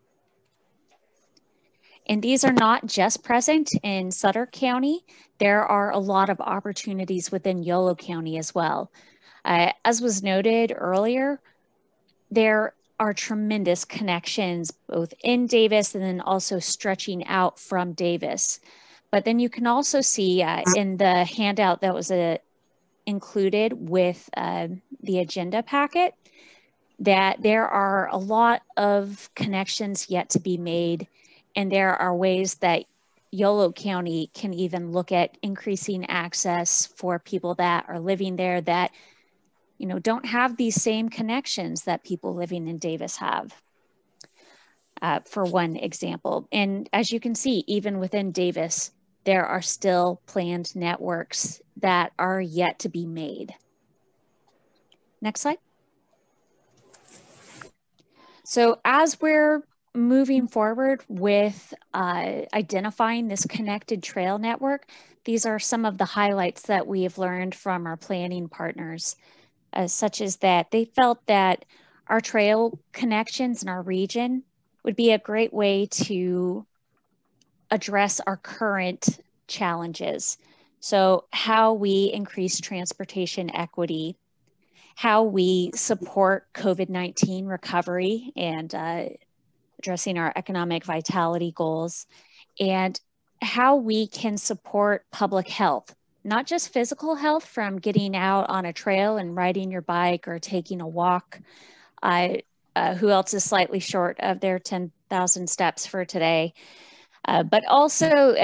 S14: And these are not just present in Sutter County. There are a lot of opportunities within Yolo County as well. As was noted earlier, there are tremendous connections both in Davis and then also stretching out from Davis. But then you can also see in the handout that was included with the agenda packet that there are a lot of connections yet to be made. And there are ways that Yolo County can even look at increasing access for people that are living there that, you know, don't have these same connections that people living in Davis have, for one example. And as you can see, even within Davis, there are still planned networks that are yet to be made. Next slide. So as we're moving forward with identifying this connected trail network, these are some of the highlights that we have learned from our planning partners, such as that they felt that our trail connections in our region would be a great way to address our current challenges. So how we increase transportation equity, how we support COVID-19 recovery and addressing our economic vitality goals, and how we can support public health, not just physical health from getting out on a trail and riding your bike or taking a walk. Who else is slightly short of their 10,000 steps for today? But also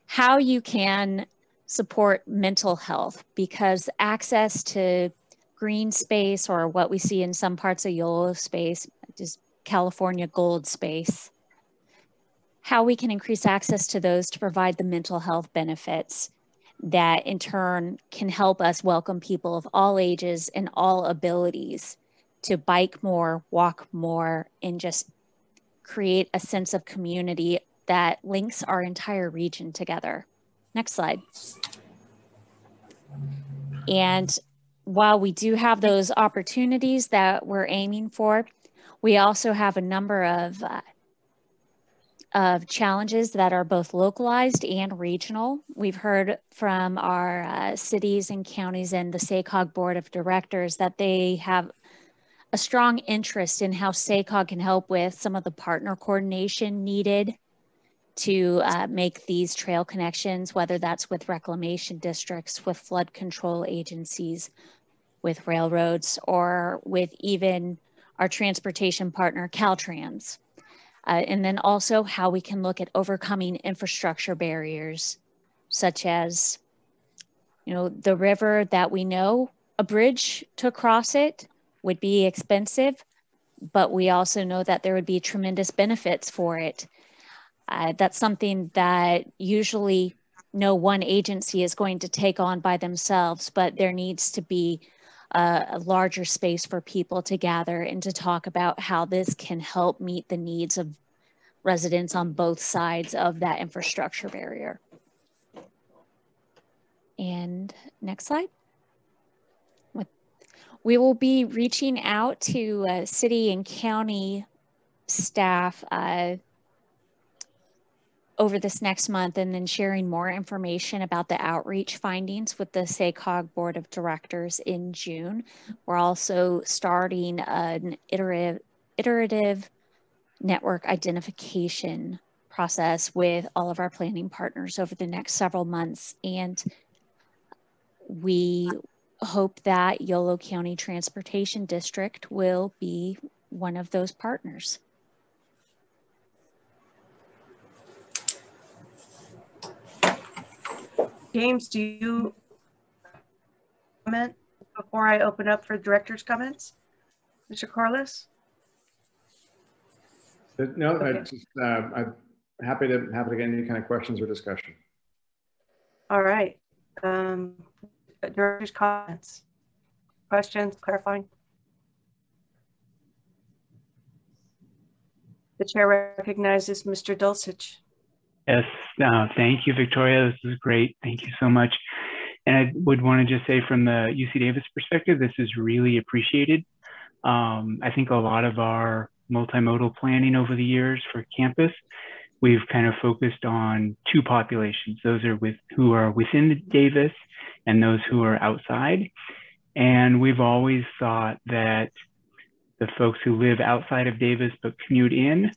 S14: how you can support mental health, because access to green space, or what we see in some parts of YOLO space, just California gold space, how we can increase access to those to provide the mental health benefits that in turn can help us welcome people of all ages and all abilities to bike more, walk more, and just create a sense of community that links our entire region together. Next slide. And while we do have those opportunities that we're aiming for, we also have a number of of challenges that are both localized and regional. We've heard from our cities and counties and the SACOG Board of Directors that they have a strong interest in how SACOG can help with some of the partner coordination needed to make these trail connections, whether that's with reclamation districts, with flood control agencies, with railroads, or with even our transportation partner, Caltrans. And then also how we can look at overcoming infrastructure barriers, such as, you know, the river that we know a bridge to cross it would be expensive, but we also know that there would be tremendous benefits for it. That's something that usually no one agency is going to take on by themselves, but there needs to be a larger space for people to gather and to talk about how this can help meet the needs of residents on both sides of that infrastructure barrier. And next slide. We will be reaching out to city and county staff over this next month, and then sharing more information about the outreach findings with the SACOG Board of Directors in June. We're also starting an iterative network identification process with all of our planning partners over the next several months. And we hope that Yolo County Transportation District will be one of those partners.
S1: James, do you comment before I open up for director's comments? Mr. Corliss?
S13: No,
S1: Okay.
S13: I'm happy to get any kind of questions or discussion.
S1: All right. Director's comments, questions, clarifying? The chair recognizes Mr. Dulcich.
S10: Yes, thank you, Victoria. This is great. Thank you so much. And I would want to just say from the UC Davis perspective, this is really appreciated. I think a lot of our multimodal planning over the years for campus, we've kind of focused on two populations. Those are who are within the Davis and those who are outside. And we've always thought that the folks who live outside of Davis but commute in,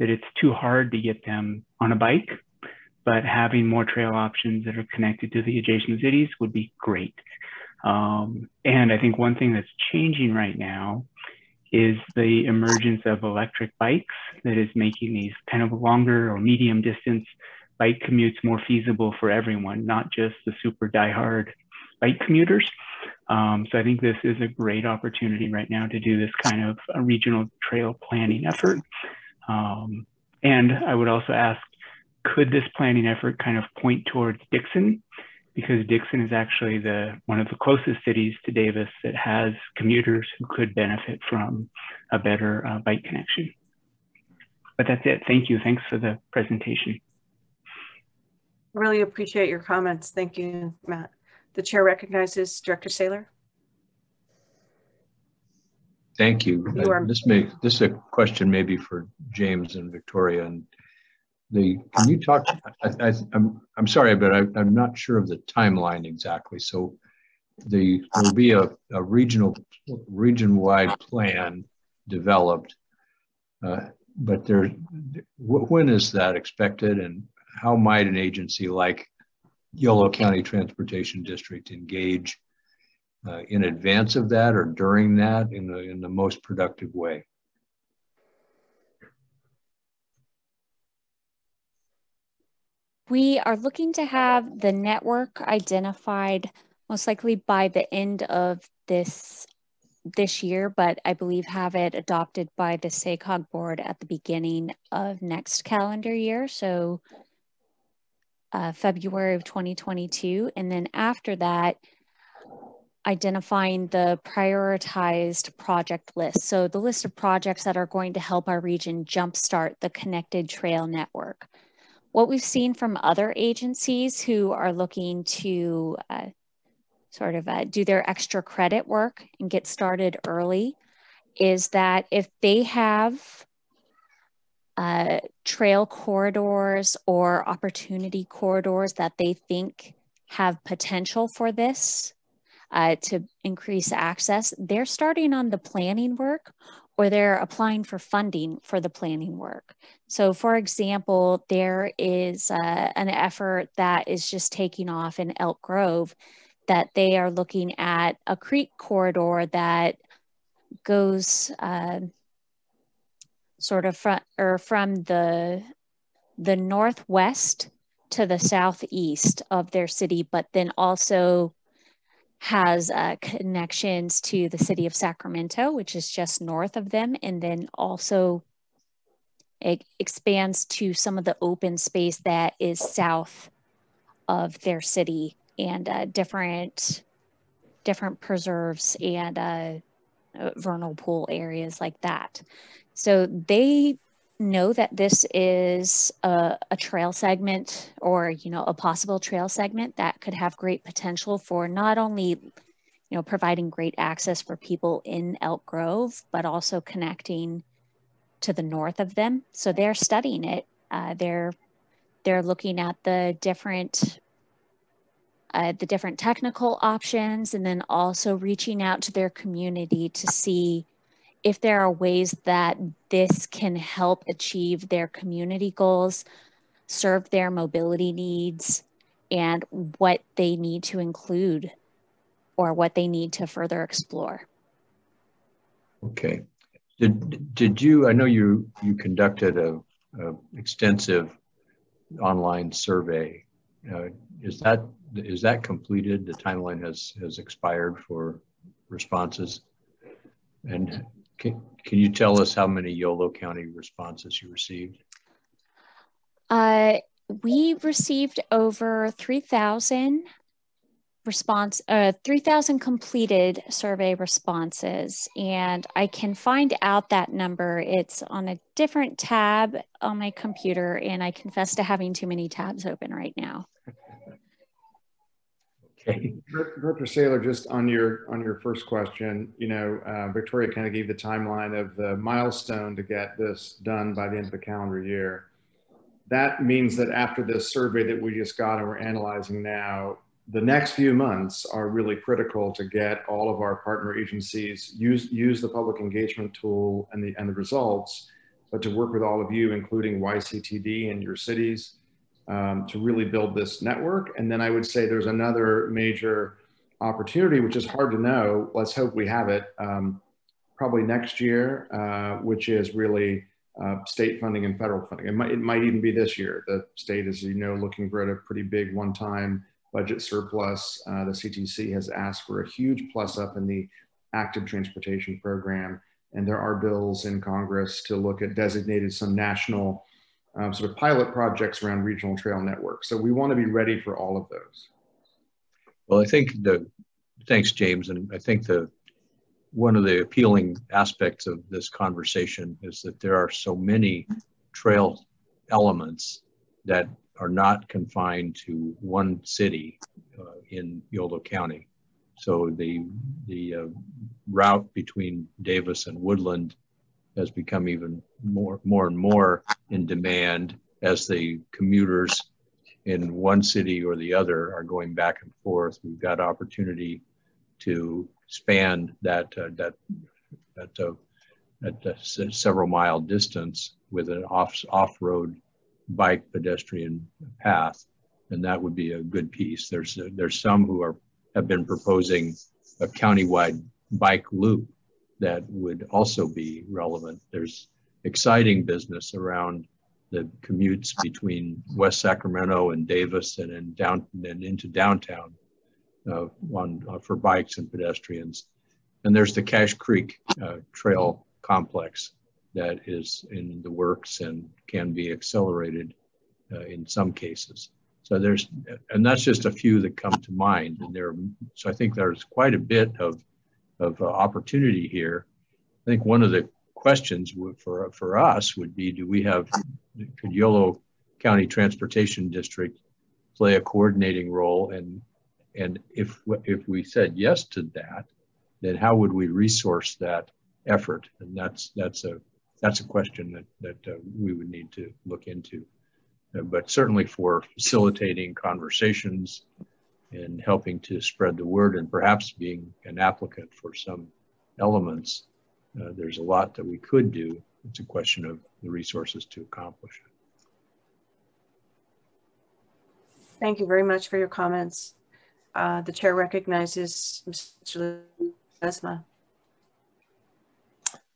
S10: that it's too hard to get them on a bike, but having more trail options that are connected to the adjacent cities would be great. And I think one thing that's changing right now is the emergence of electric bikes that is making these kind of longer or medium distance bike commutes more feasible for everyone, not just the super diehard bike commuters. So I think this is a great opportunity right now to do this kind of a regional trail planning effort. And I would also ask, could this planning effort kind of point towards Dixon? Because Dixon is actually one of the closest cities to Davis that has commuters who could benefit from a better bike connection. But that's it. Thank you. Thanks for the presentation.
S1: Really appreciate your comments. Thank you, Matt. The chair recognizes Director Saylor.
S3: Thank you. This is a question maybe for James and Victoria. And can you talk? I'm sorry, but I'm not sure of the timeline exactly. So there'll be a region-wide plan developed, but when is that expected, and how might an agency like Yolo County Transportation District engage in advance of that or during that in the most productive way?
S14: We are looking to have the network identified most likely by the end of this year, but I believe have it adopted by the SACOG board at the beginning of next calendar year. So February of 2022. And then after that, identifying the prioritized project list. So the list of projects that are going to help our region jumpstart the connected trail network. What we've seen from other agencies who are looking to do their extra credit work and get started early is that if they have trail corridors or opportunity corridors that they think have potential for this to increase access, they're starting on the planning work, or they're applying for funding for the planning work. So for example, there is an effort that is just taking off in Elk Grove that they are looking at a creek corridor that goes sort of from the northwest to the southeast of their city, but then also has connections to the city of Sacramento, which is just north of them, and then also it expands to some of the open space that is south of their city, and different preserves and vernal pool areas like that. So they know that this is a trail segment, or a possible trail segment that could have great potential for not only providing great access for people in Elk Grove, but also connecting to the north of them. So they're studying it. They're looking at the different technical options, and then also reaching out to their community to see if there are ways that this can help achieve their community goals, serve their mobility needs, and what they need to include or what they need to further explore.
S3: Okay. Did you, I know you conducted a extensive online survey. Is that completed? The timeline has expired for responses. And can you tell us how many Yolo County responses you received?
S14: We received over 3,000 3,000 completed survey responses, and I can find out that number. It's on a different tab on my computer, and I confess to having too many tabs open right now.
S3: Okay.
S13: Director Saylor, just on your first question, Victoria kind of gave the timeline of the milestone to get this done by the end of the calendar year. That means that after this survey that we just got and we're analyzing now, the next few months are really critical to get all of our partner agencies use the public engagement tool and the results, but to work with all of you, including YCTD and your cities, to really build this network. And then I would say there's another major opportunity, which is hard to know. Let's hope we have it probably next year, which is really state funding and federal funding. It might even be this year. The state is, looking for a pretty big one-time budget surplus. The CTC has asked for a huge plus up in the active transportation program. And there are bills in Congress to look at designated some national sort of pilot projects around regional trail networks. So we want to be ready for all of those.
S3: Well, I think thanks, James. And I think one of the appealing aspects of this conversation is that there are so many trail elements that are not confined to one city in Yolo County. So the route between Davis and Woodland has become even more and more in demand as the commuters in one city or the other are going back and forth. We've got opportunity to span that several mile distance with an off-road bike pedestrian path, and that would be a good piece. There's some who have been proposing a countywide bike loop that would also be relevant. There's exciting business around the commutes between West Sacramento and Davis and into downtown for bikes and pedestrians. And there's the Cache Creek Trail Complex that is in the works and can be accelerated in some cases. So and that's just a few that come to mind. And so I think there's quite a bit of opportunity here. I think one of the questions for us would be, could Yolo County Transportation District play a coordinating role? And if we said yes to that, then how would we resource that effort? And that's that's a question that we would need to look into. But certainly for facilitating conversations and helping to spread the word, and perhaps being an applicant for some elements, there's a lot that we could do. It's a question of the resources to accomplish it.
S1: Thank you very much for your comments. The chair recognizes Mr. Ledesma.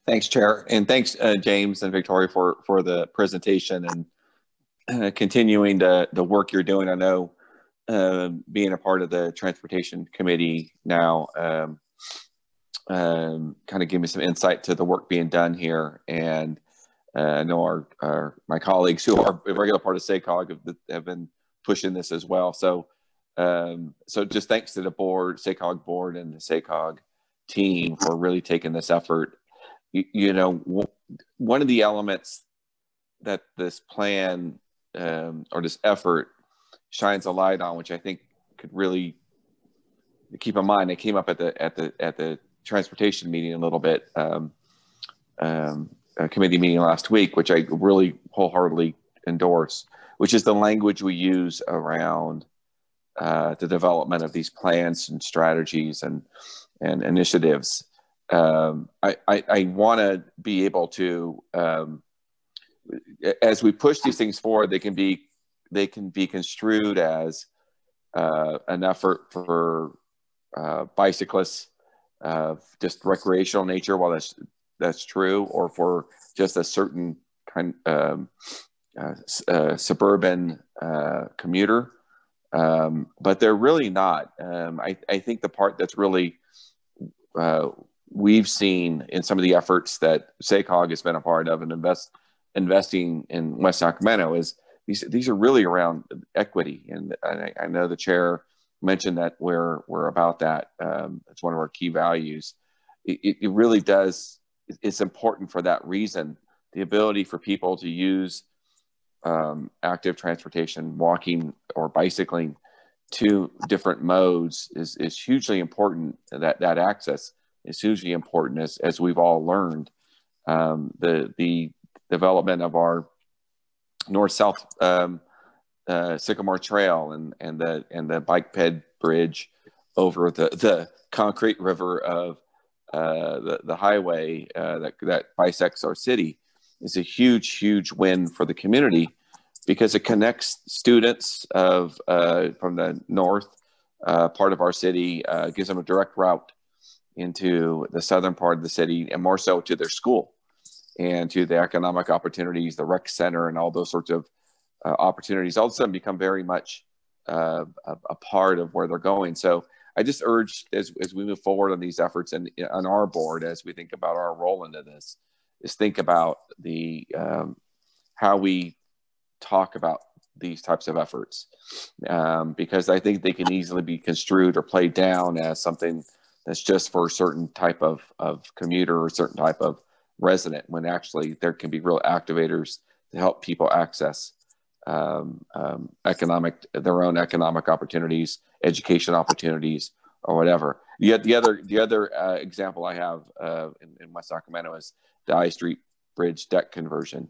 S9: Thanks, Chair, and thanks, James and Victoria, for the presentation and continuing the work you're doing. I know being a part of the Transportation Committee now kind of give me some insight to the work being done here. And I know my colleagues who are a regular part of SACOG have been pushing this as well. So so just thanks to the board, SACOG board, and the SACOG team for really taking this effort. You know, one of the elements that this plan or this effort shines a light on, which I think could really keep in mind, it came up at the transportation meeting a little bit, a committee meeting last week, which I really wholeheartedly endorse, which is the language we use around the development of these plans and strategies and initiatives. I want to be able to, as we push these things forward, they can be construed as an effort for bicyclists of just recreational nature, while that's true, or for just a certain kind suburban commuter, but they're really not. I think the part that's really we've seen in some of the efforts that SACOG has been a part of and investing in West Sacramento is these are really around equity. And I know the chair mentioned that we're about that. It's one of our key values. It really does. It's important for that reason. The ability for people to use active transportation, walking or bicycling, to different modes is hugely important. That access is hugely important, as we've all learned. The development of our north-south Sycamore Trail and the bike ped bridge over the concrete river of the highway that bisects our city is a huge win for the community, because it connects students from the north part of our city, gives them a direct route into the southern part of the city, and more so to their school and to the economic opportunities, the rec center, and all those sorts of opportunities all of a sudden become very much a part of where they're going. So I just urge, as we move forward on these efforts and on our board, as we think about our role into this, is think about the how we talk about these types of efforts, because I think they can easily be construed or played down as something that's just for a certain type of commuter or a certain type of resident, when actually there can be real activators to help people access their own economic opportunities, education opportunities, or whatever. The other example I have in West Sacramento is the I Street Bridge deck conversion,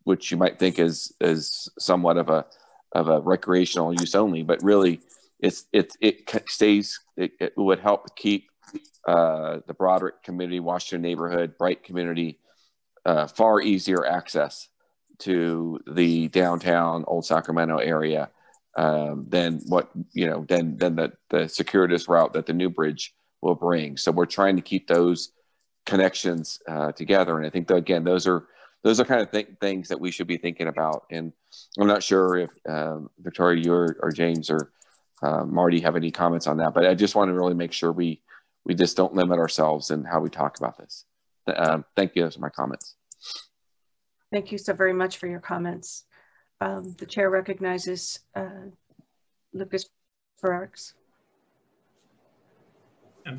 S9: which you might think is somewhat of a recreational use only, but really it would help keep the Broderick community, Washington neighborhood, Bright community, far easier access to the downtown Old Sacramento area than the circuitous route that the new bridge will bring. So we're trying to keep those connections together, and I think that, again, those are kind of things that we should be thinking about. And I'm not sure if Victoria, you or James or Marty have any comments on that, but I just want to really make sure we just don't limit ourselves in how we talk about this. Thank you. Those are my comments.
S1: Thank you so very much for your comments. The chair recognizes Lucas Ferrarks.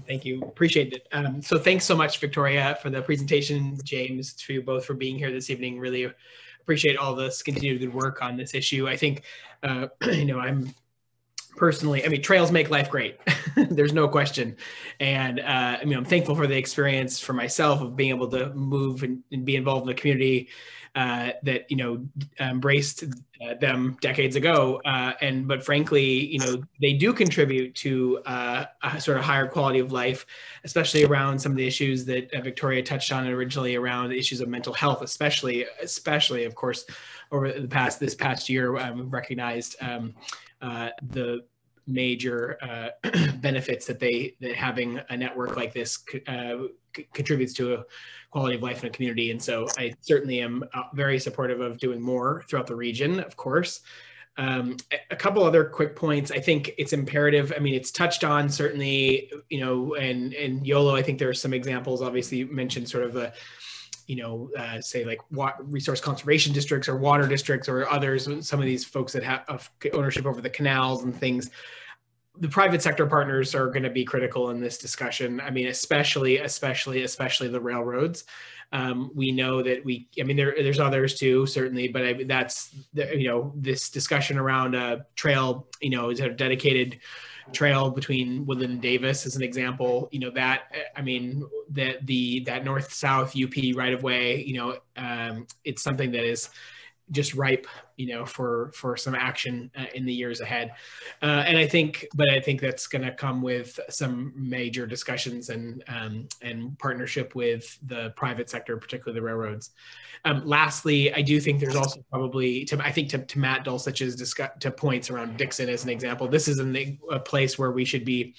S4: Thank you. Appreciate it. So thanks so much, Victoria, for the presentation. James, to you both for being here this evening. Really appreciate all this continued good work on this issue. I think, I'm personally, I mean, trails make life great. There's no question. And I mean, I'm thankful for the experience for myself of being able to move and be involved in the community that, you know, embraced them decades ago. But frankly, you know, they do contribute to a sort of higher quality of life, especially around some of the issues that Victoria touched on originally around the issues of mental health, especially of course, over this past year, we've recognized the major benefits that having a network like this contributes to a quality of life in a community. And so I certainly am very supportive of doing more throughout the region, of course. A couple other quick points. I think it's imperative. I mean, it's touched on certainly, you know, and YOLO, I think there are some examples, obviously you mentioned sort of the, you know, say like resource conservation districts or water districts or others, some of these folks that have ownership over the canals and things. The private sector partners are going to be critical in this discussion. I mean, especially the railroads. We know that I mean, there's others too, certainly, but that's, you know, this discussion around a trail, you know, is a dedicated trail between Woodland and Davis as an example, you know, that, I mean, that north-south UP right of way, you know, it's something that is just ripe, you know, for some action in the years ahead. And I think that's going to come with some major discussions and partnership with the private sector, particularly the railroads. Lastly, I do think there's also probably, to Matt Dulcich's to points around Dixon as an example, this is a place where we should be,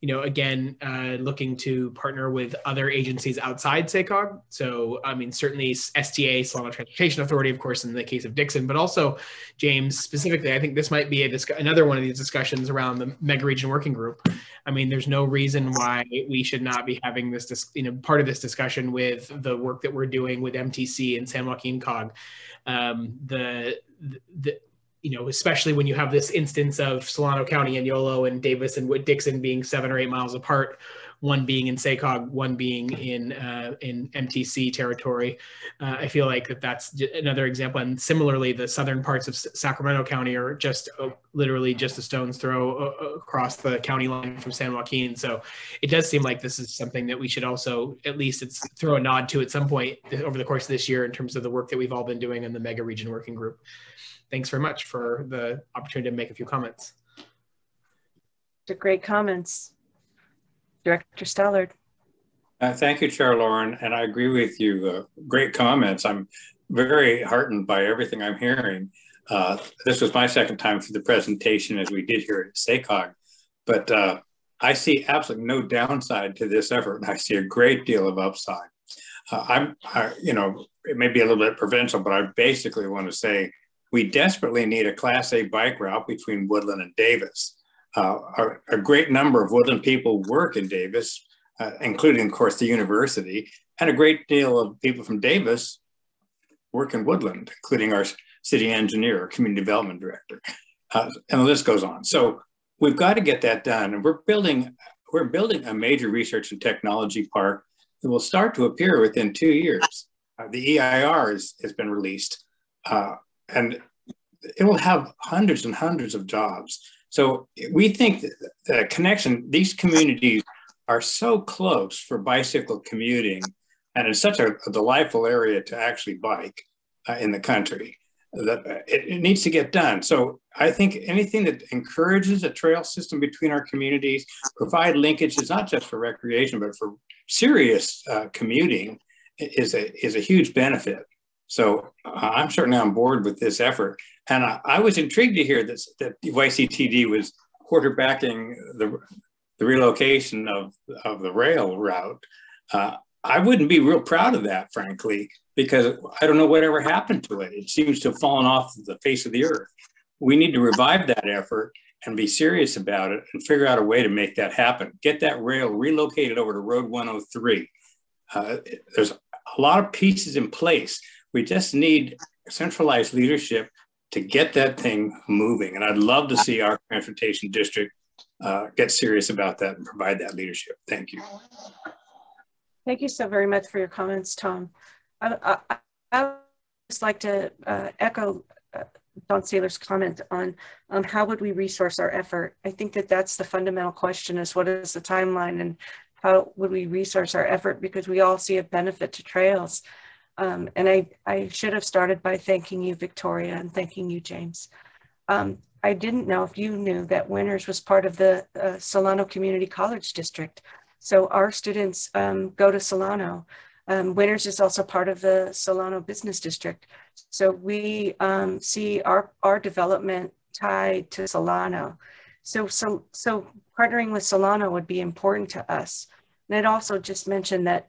S4: you know, again, looking to partner with other agencies outside SACOG. So, I mean, certainly STA, Solano Transportation Authority, of course, in the case of Dixon, but also James specifically. I think this might be another one of these discussions around the mega region working group. I mean, there's no reason why we should not be having this, you know, part of this discussion with the work that we're doing with MTC and San Joaquin COG. You know, especially when you have this instance of Solano County and YOLO and Davis and Dixon being 7 or 8 miles apart, one being in SACOG, one being in MTC territory. I feel like that's another example. And similarly, the southern parts of Sacramento County are just literally just a stone's throw across the county line from San Joaquin. So it does seem like this is something that we should also, at least throw a nod to at some point over the course of this year in terms of the work that we've all been doing in the mega region working group. Thanks very much for the opportunity to make a few comments.
S1: Great comments. Director Stallard.
S8: Thank you, Chair Lauren, and I agree with you. Great comments. I'm very heartened by everything I'm hearing. This was my second time through the presentation as we did here at SACOG, but I see absolutely no downside to this effort. I see a great deal of upside. You know, it may be a little bit provincial, but I basically want to say we desperately need a Class A bike route between Woodland and Davis. A great number of Woodland people work in Davis, including, of course, the university, and a great deal of people from Davis work in Woodland, including our city engineer, community development director, and the list goes on. So we've got to get that done, and we're building a major research and technology park that will start to appear within 2 years. The EIR has been released. And it will have hundreds and hundreds of jobs. So we think that the connection, these communities are so close for bicycle commuting, and it's such a delightful area to actually bike in the country that it needs to get done. So I think anything that encourages a trail system between our communities, provide linkages, not just for recreation, but for serious commuting is a huge benefit. So I'm certainly on board with this effort. And I was intrigued to hear that YCTD was quarterbacking the relocation of the rail route. I wouldn't be real proud of that, frankly, because I don't know whatever happened to it. It seems to have fallen off the face of the earth. We need to revive that effort and be serious about it and figure out a way to make that happen. Get that rail relocated over to Road 103. There's a lot of pieces in place. We just need centralized leadership to get that thing moving. And I'd love to see our transportation district get serious about that and provide that leadership. Thank you.
S1: Thank you so very much for your comments, Tom. I would just like to echo Don Saylor's comment on how would we resource our effort. I think that that's the fundamental question, is what is the timeline and how would we resource our effort, because we all see a benefit to trails. And I should have started by thanking you, Victoria, and thanking you, James. I didn't know if you knew that Winters was part of the Solano Community College District. So our students go to Solano. Winters is also part of the Solano Business District. So we see our development tied to Solano. So partnering with Solano would be important to us. And I'd also just mention that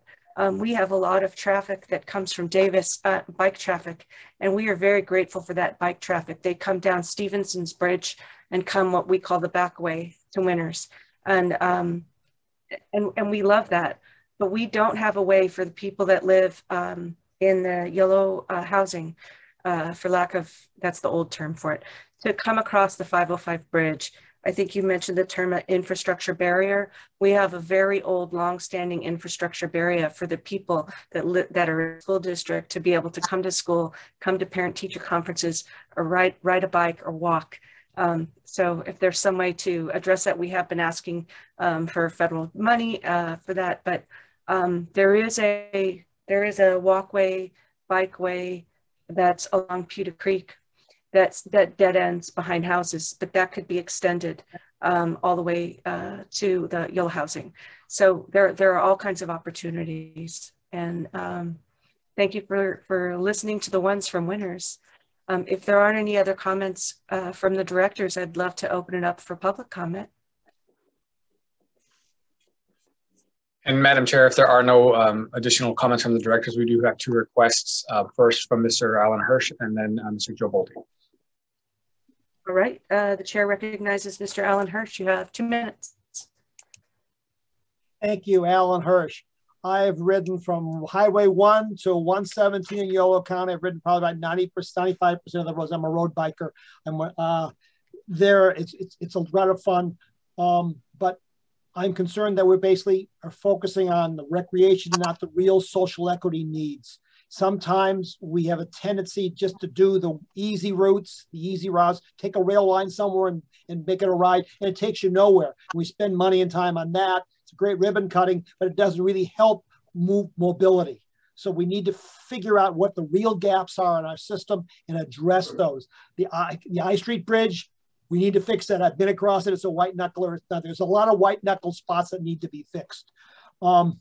S1: we have a lot of traffic that comes from Davis, bike traffic, and we are very grateful for that bike traffic. They come down Stevenson's Bridge and come what we call the back way to Winters. And we love that. But we don't have a way for the people that live in the yellow housing, for lack of, that's the old term for it, to come across the 505 bridge. I think you mentioned the term infrastructure barrier. We have a very old, long-standing infrastructure barrier for the people that are in the school district to be able to come to school, come to parent-teacher conferences, or ride a bike or walk. So if there's some way to address that, we have been asking for federal money for that, but there is a walkway, bikeway that's along Pewter Creek that dead ends behind houses, but that could be extended all the way to the yellow housing. So there are all kinds of opportunities, and thank you for listening to the ones from Winters. If there aren't any other comments from the directors, I'd love to open it up for public comment.
S2: And Madam Chair, if there are no additional comments from the directors, we do have two requests. First from Mr. Alan Hirsch, and then Mr. Joe Bolte.
S1: All right, the chair recognizes Mr. Alan Hirsch. You have 2 minutes.
S5: Thank you, Alan Hirsch. I have ridden from Highway 1 to 117 in Yolo County. I've ridden probably about 90%, 95% of the roads. I'm a road biker. It's a lot of fun, but I'm concerned that we basically are focusing on the recreation and not the real social equity needs. Sometimes we have a tendency just to do the easy routes, the easy routes, take a rail line somewhere and make it a ride, and it takes you nowhere. We spend money and time on that. It's a great ribbon cutting, but it doesn't really help move mobility. So we need to figure out what the real gaps are in our system and address those. The I Street Bridge, we need to fix that. I've been across it. It's a white knuckle, or it's not. There's a lot of white knuckle spots that need to be fixed. And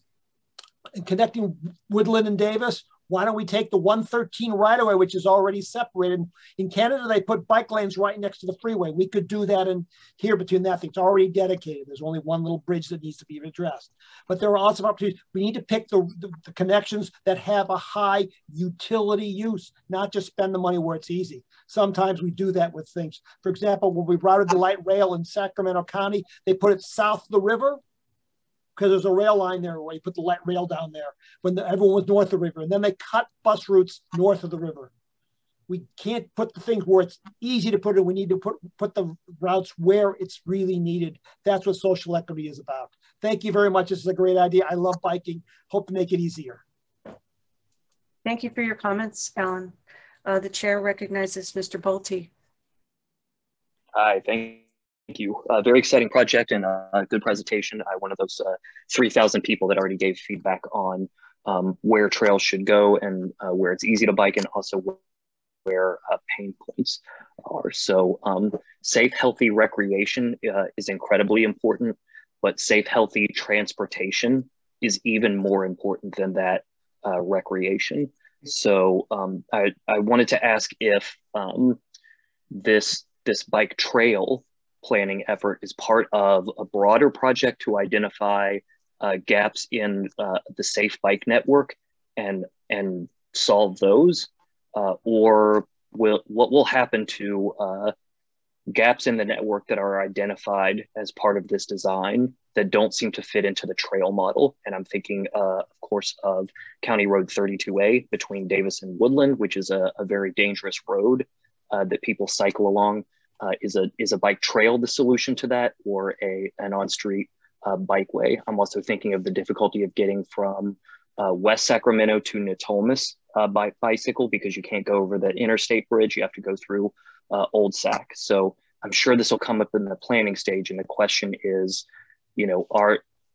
S5: connecting Woodland and Davis, why don't we take the 113 right away, which is already separated? In Canada, they put bike lanes right next to the freeway. We could do that in here between that. It's already dedicated. There's only one little bridge that needs to be addressed. But there are also opportunities. We need to pick the connections that have a high utility use, not just spend the money where it's easy. Sometimes we do that with things. For example, when we routed the light rail in Sacramento County, they put it south of the river, because there's a rail line there where you put the light rail down there when everyone was north of the river. And then they cut bus routes north of the river. We can't put the things where it's easy to put it. We need to put the routes where it's really needed. That's what social equity is about. Thank you very much. This is a great idea. I love biking. Hope to make it easier.
S1: Thank you for your comments, Alan. The chair recognizes Mr. Bolte.
S11: Hi, thank you. Very exciting project and a good presentation. I'm one of those 3,000 people that already gave feedback on where trails should go and where it's easy to bike, and also where pain points are. So safe, healthy recreation is incredibly important, but safe, healthy transportation is even more important than that recreation. So I wanted to ask if this bike trail planning effort is part of a broader project to identify gaps in the safe bike network and solve those, or what will happen to gaps in the network that are identified as part of this design that don't seem to fit into the trail model? And I'm thinking, of course, of County Road 32A between Davis and Woodland, which is a very dangerous road that people cycle along. Is a bike trail the solution to that, or an on-street bikeway? I'm also thinking of the difficulty of getting from West Sacramento to Natomas by bicycle, because you can't go over that interstate bridge. You have to go through Old Sac. So I'm sure this will come up in the planning stage. And the question is, you know,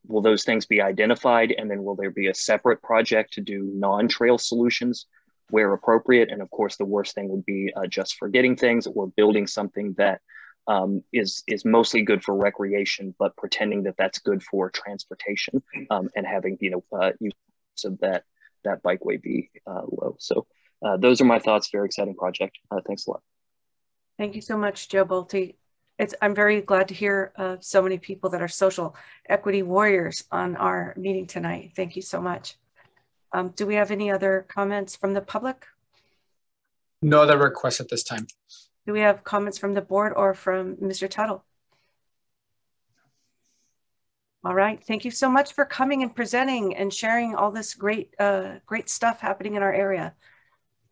S11: will those things be identified? And then will there be a separate project to do non-trail solutions where appropriate? And of course, the worst thing would be just forgetting things or building something that is mostly good for recreation, but pretending that that's good for transportation and having, you know, use of that bikeway be low. So those are my thoughts. Very exciting project. Thanks a lot.
S1: Thank you so much, Joe Bolte. I'm very glad to hear so many people that are social equity warriors on our meeting tonight. Thank you so much. Do we have any other comments from the public?
S2: No other requests at this time.
S1: Do we have comments from the board or from Mr. Tuttle? All right, thank you so much for coming and presenting and sharing all this great stuff happening in our area.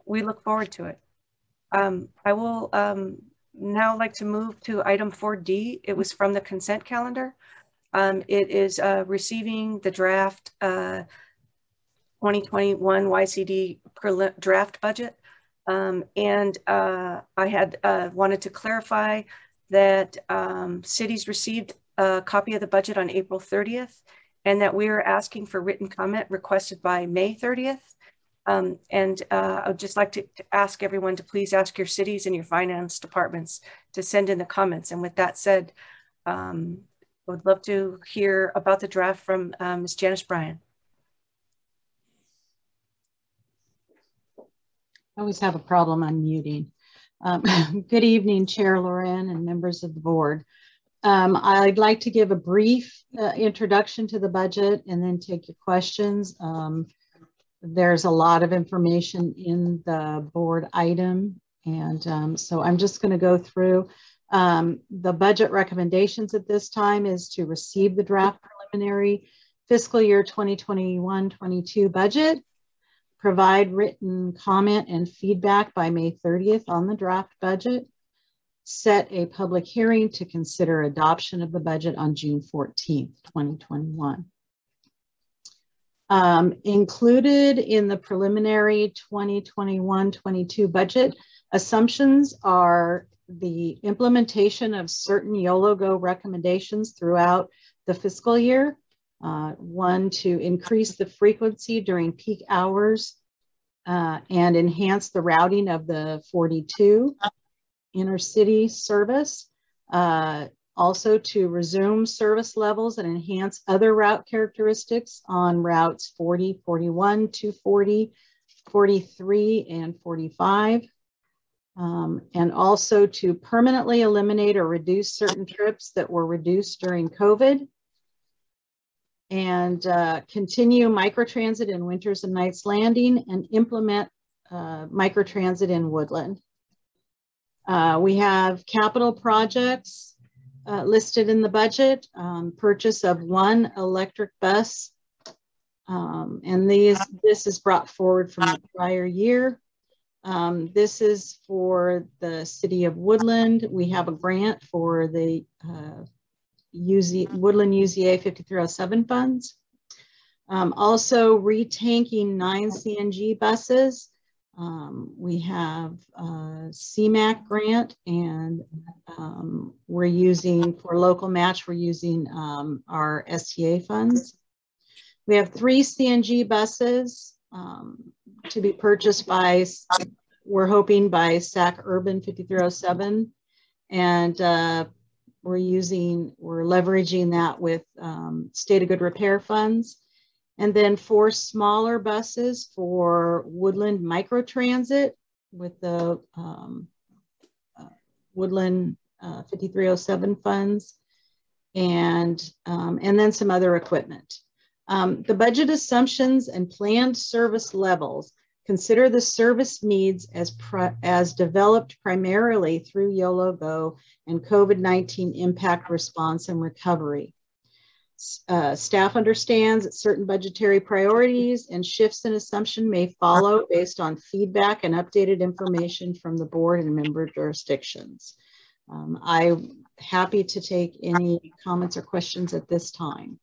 S1: We look forward to it. I will now like to move to item 4D. It was from the consent calendar. It is receiving the draft 2021 YCD draft budget. And I had wanted to clarify that cities received a copy of the budget on April 30th, and that we are asking for written comment requested by May 30th. I would just like to ask everyone to please ask your cities and your finance departments to send in the comments. And with that said, I would love to hear about the draft from Ms. Janice Bryan.
S15: I always have a problem unmuting. Good evening, Chair Loren and members of the board. I'd like to give a brief introduction to the budget and then take your questions. There's a lot of information in the board item. And so I'm just going to go through the budget recommendations at this time is to receive the draft preliminary fiscal year 2021-22 budget, provide written comment and feedback by May 30th on the draft budget, set a public hearing to consider adoption of the budget on June 14th, 2021. Included in the preliminary 2021-22 budget assumptions are the implementation of certain YOLO-GO recommendations throughout the fiscal year. One, to increase the frequency during peak hours and enhance the routing of the 42 intercity service. Also to resume service levels and enhance other route characteristics on routes 40, 41, 240, 43, and 45. And also to permanently eliminate or reduce certain trips that were reduced during COVID. And continue microtransit in Winters and Knights Landing and implement microtransit in Woodland. We have capital projects listed in the budget, purchase of 1 electric bus. And this is brought forward from the prior year. This is for the city of Woodland. We have a grant for the Woodland UZA 5307 funds. Also retanking 9 CNG buses. We have a CMAQ grant, and we're using, for local match, we're using our STA funds. We have 3 CNG buses to be purchased by, we're hoping by SAC Urban 5307. And we're leveraging that with state of good repair funds. And then 4 smaller buses for Woodland microtransit with the Woodland 5307 funds, and then some other equipment. The budget assumptions and planned service levels consider the service needs as developed primarily through YOLO-GO and COVID-19 impact response and recovery. Staff understands that certain budgetary priorities and shifts in assumption may follow based on feedback and updated information from the board and member jurisdictions. I'm happy to take any comments or questions at this time.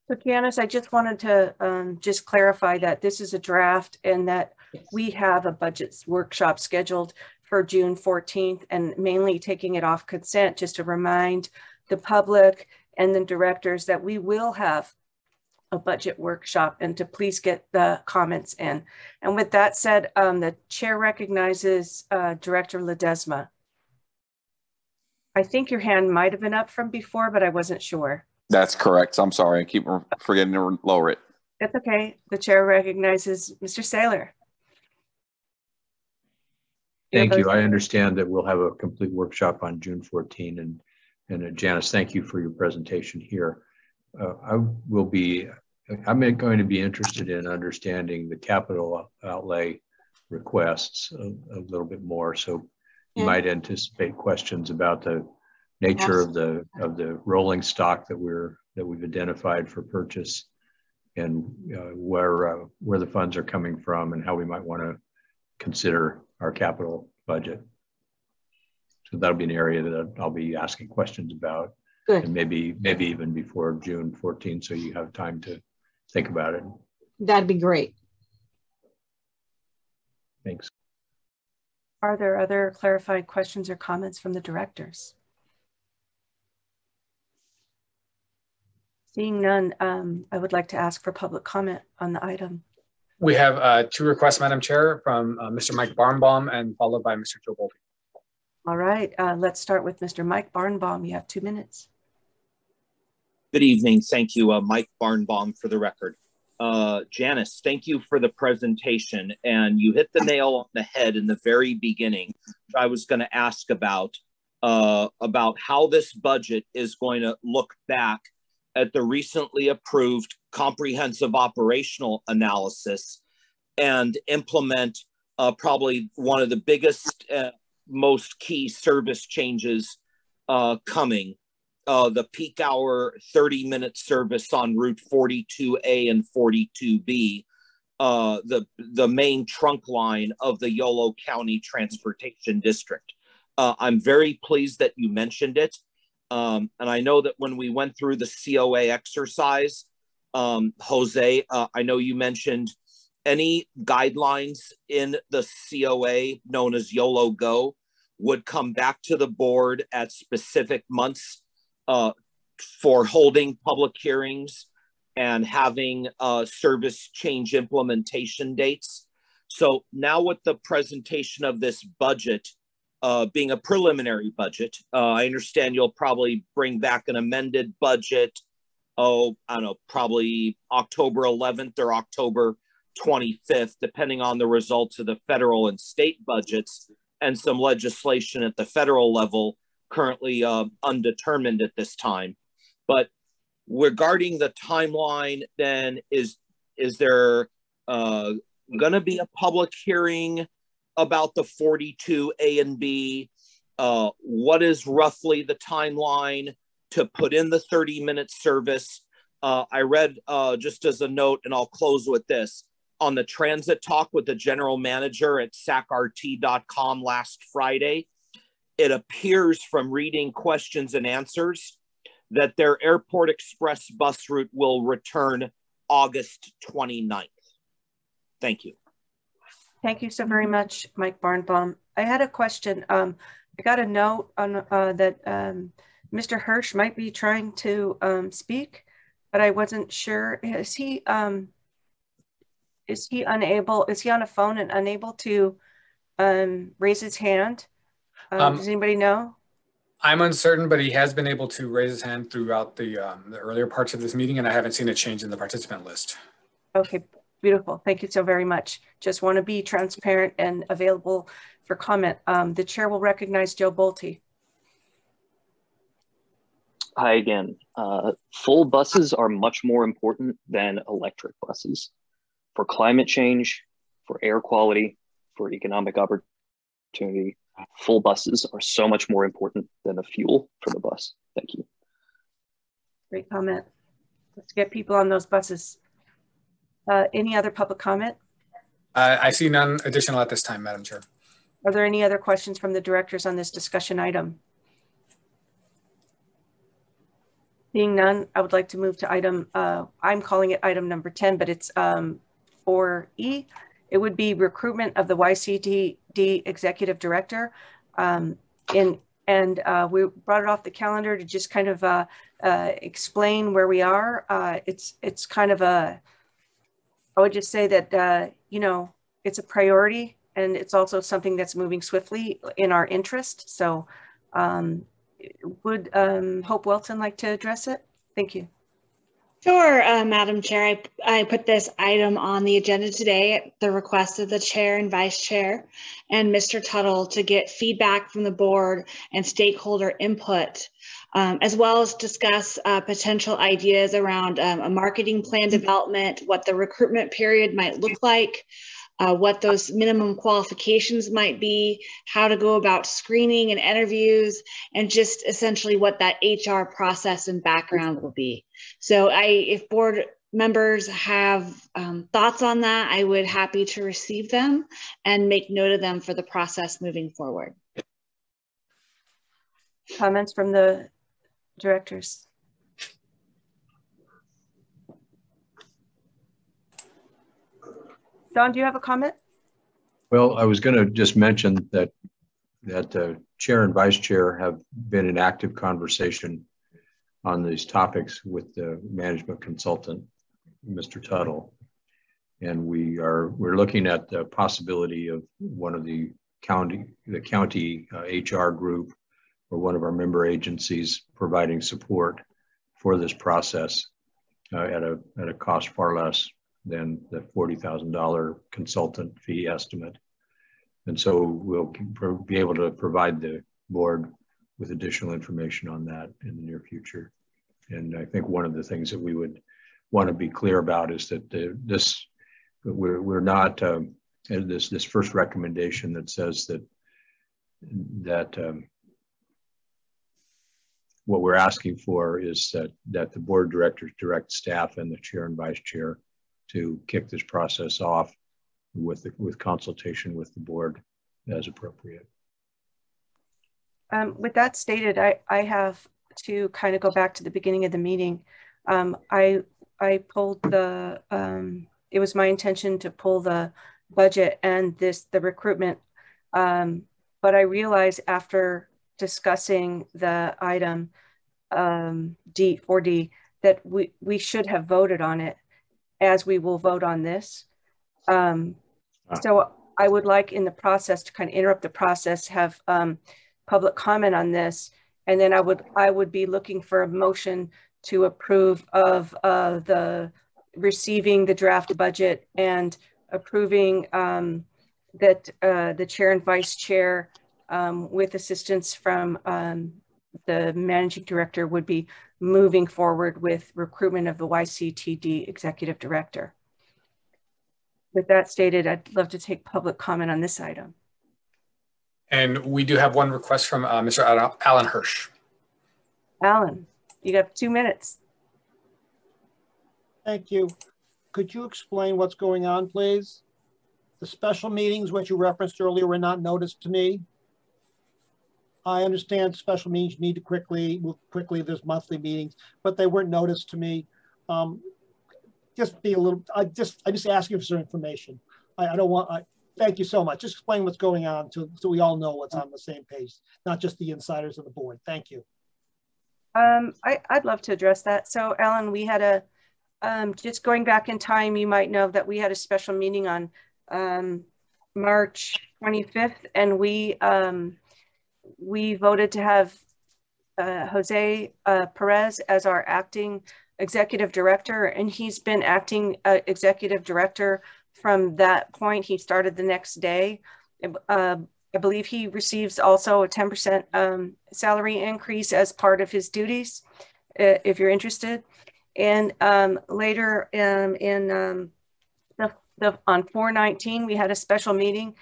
S1: So Janice, I just wanted to just clarify that this is a draft and that we have a budget workshop scheduled for June 14th, and mainly taking it off consent, just to remind the public and the directors that we will have a budget workshop, and to please get the comments in. And with that said, the chair recognizes Director Ledesma. I think your hand might have been up from before, but I wasn't sure.
S9: That's correct. I'm sorry. I keep forgetting to lower it.
S1: That's okay. The chair recognizes Mr. Saylor.
S3: Thank you. I understand that we'll have a complete workshop on June 14, and Janice, thank you for your presentation here. I'm going to be interested in understanding the capital outlay requests a little bit more. So you might anticipate questions about the nature of the rolling stock that we've identified for purchase, and where the funds are coming from, and how we might want to consider our capital budget. So that'll be an area that I'll be asking questions about. Good. And maybe even before June 14th, so you have time to think about it.
S15: That'd be great.
S3: Thanks.
S1: Are there other clarifying questions or comments from the directors? Seeing none, I would like to ask for public comment on the item.
S2: We have 2 requests, Madam Chair, from Mr. Mike Barnbaum and followed by Mr. Joe Bolte.
S1: All right, let's start with Mr. Mike Barnbaum. You have 2 minutes.
S6: Good evening. Thank you, Mike Barnbaum, for the record. Janice, thank you for the presentation. And you hit the nail on the head in the very beginning. I was going to ask about how this budget is going to look back at the recently approved comprehensive operational analysis and implement probably one of the biggest, most key service changes coming. The peak hour 30-minute service on Route 42A and 42B, the main trunk line of the Yolo County Transportation District. I'm very pleased that you mentioned it. And I know that when we went through the COA exercise, Jose, I know you mentioned any guidelines in the COA known as YOLO Go would come back to the board at specific months for holding public hearings and having service change implementation dates. So now with the presentation of this budget, being a preliminary budget, I understand you'll probably bring back an amended budget, I don't know, probably October 11th or October 25th, depending on the results of the federal and state budgets, and some legislation at the federal level currently undetermined at this time. But regarding the timeline, then is there going to be a public hearing about the 42 A and B? What is roughly the timeline to put in the 30-minute service? I read, just as a note, and I'll close with this, on the transit talk with the general manager at sacrt.com last Friday, it appears from reading questions and answers that their Airport Express bus route will return August 29th. Thank you.
S1: Thank you so very much, Mike Barnbaum. I had a question. I got a note on that Mr. Hirsch might be trying to speak, but I wasn't sure. Is he unable? Is he on a phone and unable to raise his hand? Does anybody know?
S2: I'm uncertain, but he has been able to raise his hand throughout the earlier parts of this meeting, and I haven't seen a change in the participant list.
S1: Okay. Beautiful. Thank you so very much. Just want to be transparent and available for comment. The chair will recognize Joe Bolte.
S11: Hi again. Full buses are much more important than electric buses. For climate change, for air quality, for economic opportunity, full buses are so much more important than the fuel for the bus. Thank you.
S1: Great comment. Let's get people on those buses. Any other public comment?
S2: I see none additional at this time, Madam Chair.
S1: Are there any other questions from the directors on this discussion item? Being none, I would like to move to item, I'm calling it item number 10, but it's 4E. it would be recruitment of the YCTD executive director. We brought it off the calendar to just kind of explain where we are. It's kind of I would just say that, you know, it's a priority, and it's also something that's moving swiftly in our interest. So would Hope Welton like to address it? Thank you.
S16: Sure, Madam Chair. I put this item on the agenda today at the request of the chair and vice chair and Mr. Tuttle to get feedback from the board and stakeholder input, as well as discuss potential ideas around a marketing plan development, what the recruitment period might look like, what those minimum qualifications might be, how to go about screening and interviews, and just essentially what that HR process and background will be. So if board members have thoughts on that, I would happy to receive them and make note of them for the process moving forward.
S1: Comments from the directors? Don, do you have a comment?
S3: Well, I was going to just mention that chair and vice chair have been in active conversation on these topics with the management consultant, Mr. Tuttle, and we're looking at the possibility of one of the county HR group or one of our member agencies providing support for this process at a cost far less than the $40,000 consultant fee estimate. And so we'll be able to provide the board with additional information on that in the near future. And I think one of the things that we would want to be clear about is that we're not this first recommendation that says that what we're asking for is that the board of directors direct staff and the chair and vice chair to kick this process off with consultation with the board as appropriate.
S1: With that stated, I have to kind of go back to the beginning of the meeting. I pulled the, it was my intention to pull the budget and the recruitment, but I realized after discussing the item 4D that we should have voted on it, as we will vote on this. So I would like in the process to kind of interrupt the process, have public comment on this, and then I would be looking for a motion to approve of the receiving the draft budget and approving that the chair and vice chair with assistance from the managing director would be moving forward with recruitment of the YCTD executive director. With that stated, I'd love to take public comment on this item.
S2: And we do have one request from Mr. Alan Hirsch.
S1: Alan, you got 2 minutes.
S5: Thank you. Could you explain what's going on, please? The special meetings, which you referenced earlier, were not noticed to me. I understand special meetings need to move quickly. There's monthly meetings, but they weren't noticed to me. Just be a little, I just ask you for some information. I don't want, thank you so much. Just explain what's going on so we all know what's on the same page, not just the insiders of the board. Thank you.
S1: I'd love to address that. So Alan, we had just going back in time, you might know that we had a special meeting on March 25th, and we voted to have Jose Perez as our acting executive director, and he's been acting executive director from that point. He started the next day. I believe he receives also a 10% salary increase as part of his duties, if you're interested. And later on 4/19, we had a special meeting,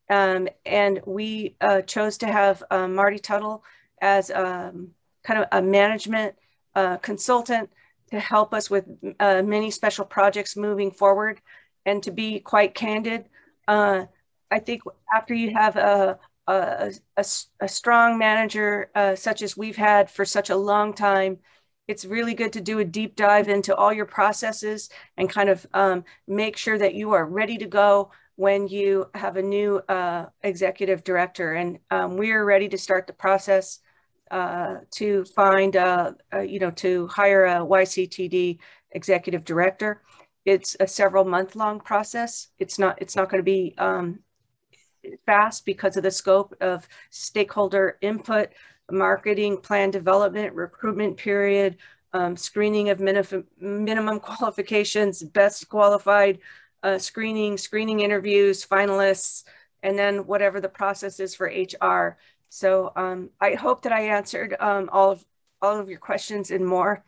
S1: and we chose to have Marty Tuttle as kind of a management consultant to help us with many special projects moving forward. And to be quite candid, I think after you have a strong manager such as we've had for such a long time, it's really good to do a deep dive into all your processes and kind of make sure that you are ready to go when you have a new executive director. And we are ready to start the process to find, to hire a YCTD executive director. It's a several month-long process. It's not going to be fast because of the scope of stakeholder input, marketing plan development, recruitment period, screening of minimum qualifications, best qualified, screening interviews, finalists, and then whatever the process is for HR. So I hope that I answered all of your questions and more,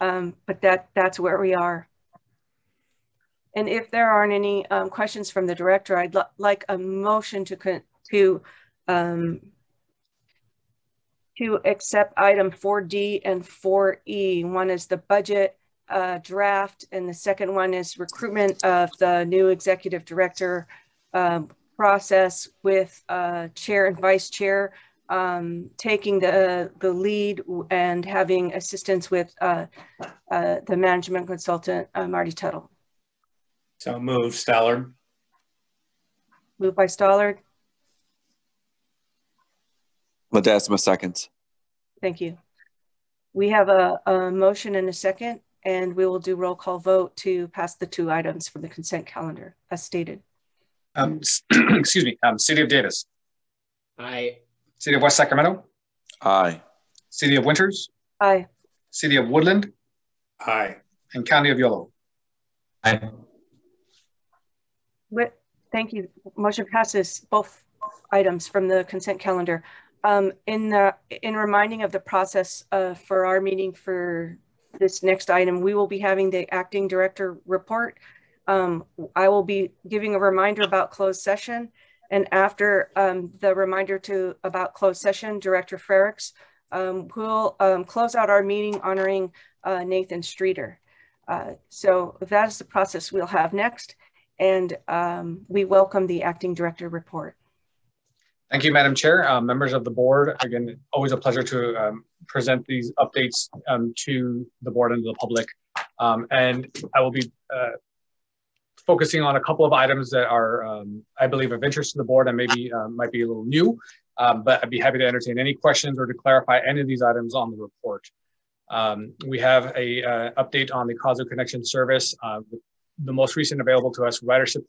S1: but that's where we are. And if there aren't any questions from the director, I'd like a motion to accept item 4D and 4E. One is the budget draft, and the second one is recruitment of the new executive director process with chair and vice chair taking the lead and having assistance with the management consultant, Marty Tuttle.
S8: So move, Stallard.
S1: Moved by Stallard.
S9: Ledesma seconds.
S1: Thank you. We have a motion and a second, and we will do roll call vote to pass the two items from the consent calendar as stated.
S2: Excuse me. City of Davis.
S4: Aye.
S2: City of West Sacramento.
S9: Aye.
S2: City of Winters.
S1: Aye.
S2: City of Woodland.
S8: Aye.
S2: And County of Yolo.
S3: Aye.
S1: Thank you. Motion passes both items from the consent calendar. In reminding of the process for our meeting for this next item, we will be having the acting director report. I will be giving a reminder about closed session, and after the reminder about closed session, Director Frericks will close out our meeting honoring Nathan Streeter. So that is the process we'll have next, and we welcome the acting director report.
S2: Thank you, Madam Chair. Members of the board, again, always a pleasure to present these updates to the board and to the public. And I will be focusing on a couple of items that are, I believe, of interest to the board and maybe might be a little new, but I'd be happy to entertain any questions or to clarify any of these items on the report. We have a update on the Causal Connection service. The most recent available to us ridership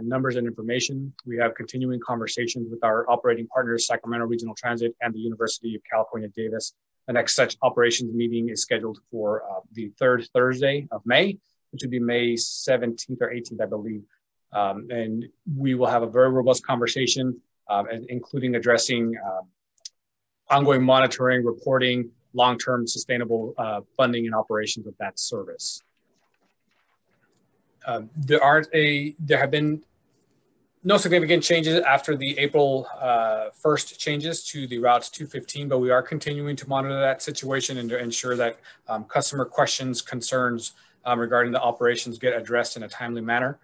S2: numbers and information. We have continuing conversations with our operating partners, Sacramento Regional Transit and the University of California, Davis. The next such operations meeting is scheduled for the third Thursday of May, which would be May 17th or 18th, I believe. And we will have a very robust conversation, including addressing ongoing monitoring, reporting, long-term sustainable funding and operations of that service. There have been no significant changes after the April 1st changes to the Route 215, but we are continuing to monitor that situation and to ensure that customer questions, concerns regarding the operations get addressed in a timely manner.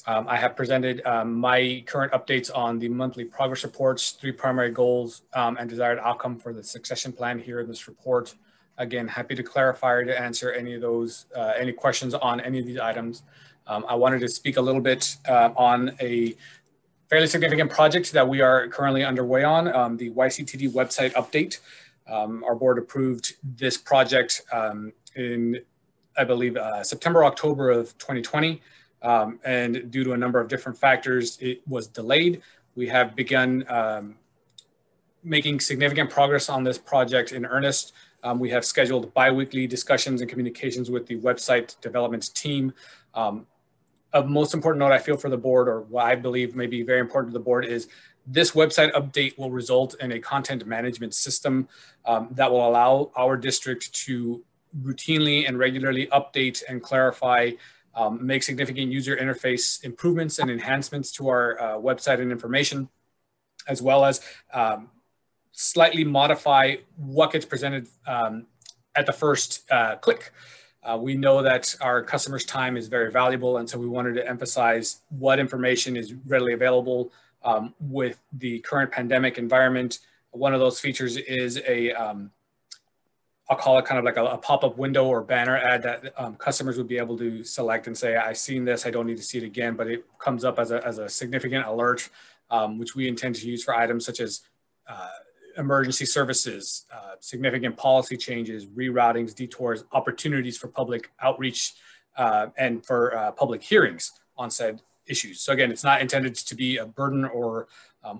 S2: I have presented my current updates on the monthly progress reports, 3 primary goals, and desired outcome for the succession plan here in this report. Again, happy to clarify or to answer any of those, any questions on any of these items. I wanted to speak a little bit on a fairly significant project that we are currently underway on, the YCTD website update. Our board approved this project in, I believe, September, October of 2020. And due to a number of different factors, it was delayed. We have begun making significant progress on this project in earnest. We have scheduled bi-weekly discussions and communications with the website development team. Of most important note, I feel for the board, or what I believe may be very important to the board, is this website update will result in a content management system that will allow our district to routinely and regularly update and clarify, make significant user interface improvements and enhancements to our website and information, as well as slightly modify what gets presented at the first click. We know that our customers' time is very valuable, and so we wanted to emphasize what information is readily available with the current pandemic environment. One of those features is a I'll call it kind of like a pop-up window or banner ad that customers would be able to select and say, I've seen this, I don't need to see it again, but it comes up as a significant alert, which we intend to use for items such as emergency services, significant policy changes, reroutings, detours, opportunities for public outreach, and for public hearings on said issues. So again, it's not intended to be a burden or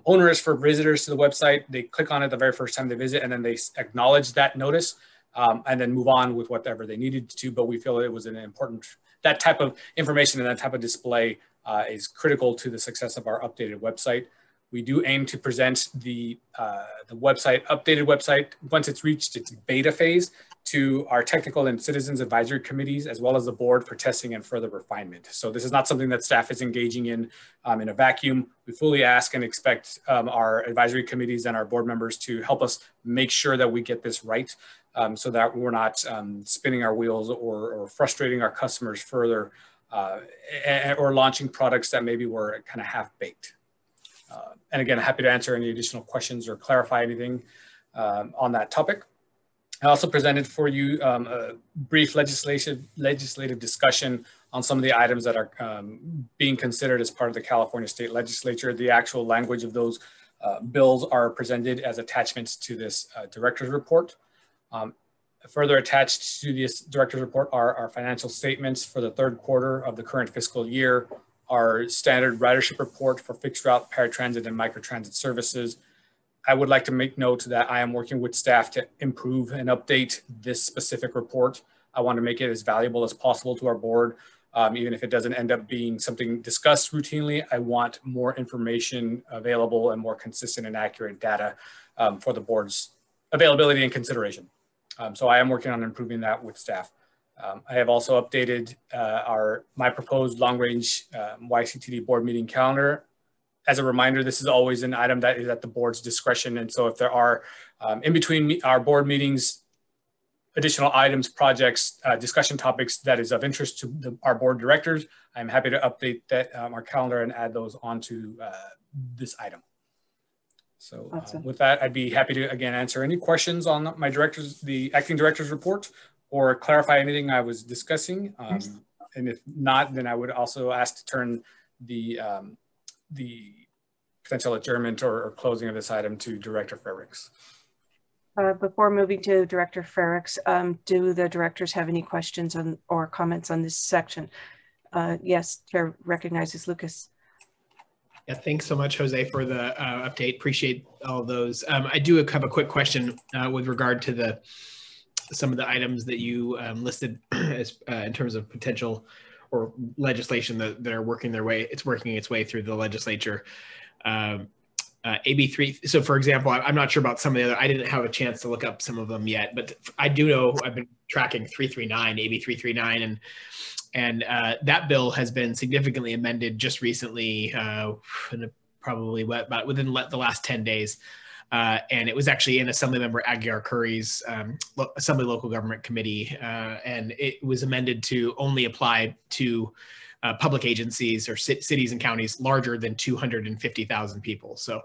S2: onerous for visitors to the website. They click on it the very first time they visit, and then they acknowledge that notice and then move on with whatever they needed to. But we feel it was an important, that type of information and that type of display is critical to the success of our updated website. We do aim to present the updated website, once it's reached its beta phase, to our technical and citizens advisory committees, as well as the board for testing and further refinement. So this is not something that staff is engaging in a vacuum. We fully ask and expect our advisory committees and our board members to help us make sure that we get this right, so that we're not spinning our wheels or frustrating our customers further, or launching products that maybe were kind of half-baked. And again, happy to answer any additional questions or clarify anything on that topic. I also presented for you a brief legislative discussion on some of the items that are being considered as part of the California State Legislature. The actual language of those bills are presented as attachments to this director's report. Further attached to this director's report are our financial statements for the third quarter of the current fiscal year, our standard ridership report for fixed route paratransit and microtransit services. I would like to make note that I am working with staff to improve and update this specific report. I want to make it as valuable as possible to our board. Even if it doesn't end up being something discussed routinely, I want more information available and more consistent and accurate data for the board's availability and consideration. So I am working on improving that with staff. I have also updated my proposed long-range YCTD board meeting calendar. As a reminder, this is always an item that is at the board's discretion. And so if there are, in between our board meetings, additional items, projects, discussion topics that is of interest to our board directors, I'm happy to update that our calendar and add those onto this item. So awesome. With that, I'd be happy to, again, answer any questions on the acting director's report, or clarify anything I was discussing. And if not, then I would also ask to turn the potential adjournment or closing of this item to Director Frericks.
S1: Before moving to Director Frericks, do the directors have any questions or comments on this section? Yes, Chair recognizes Lucas.
S4: Yeah, thanks so much, Jose, for the update. Appreciate all of those. I do have a quick question with regard to some of the items that you listed as in terms of potential or legislation that are working its way through the legislature. AB3. So for example, I'm not sure about some of the other, I didn't have a chance to look up some of them yet, but I do know I've been tracking 339, AB 339, and that bill has been significantly amended just recently, probably about within the last 10 days. And it was actually in Assemblymember Aguiar Curry's Assembly Local Government Committee, and it was amended to only apply to public agencies or cities and counties larger than 250,000 people. So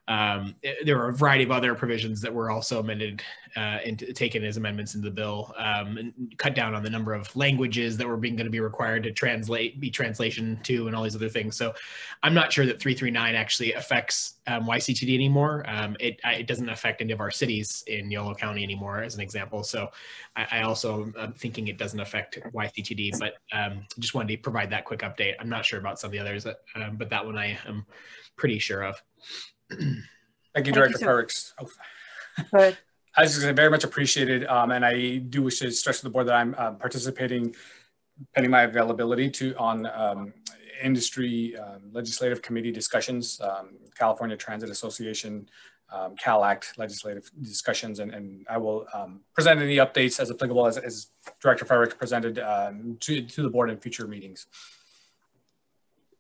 S4: there are a variety of other provisions that were also amended and taken as amendments into the bill, and cut down on the number of languages that were going to be required to translation to, and all these other things. So I'm not sure that 339 actually affects YCTD anymore. It doesn't affect any of our cities in Yolo County anymore, as an example. So I also am thinking it doesn't affect YCTD, but just wanted to provide that quick update. I'm not sure about some of the others, but that one I am pretty sure of.
S2: Thank you, Director Frericks.
S1: Go ahead.
S2: I was very much appreciated, and I do wish to stress to the board that I'm participating, pending my availability, on industry legislative committee discussions, California Transit Association, CalAct legislative discussions, and I will present any updates as applicable as Director Frericks presented to the board in future meetings.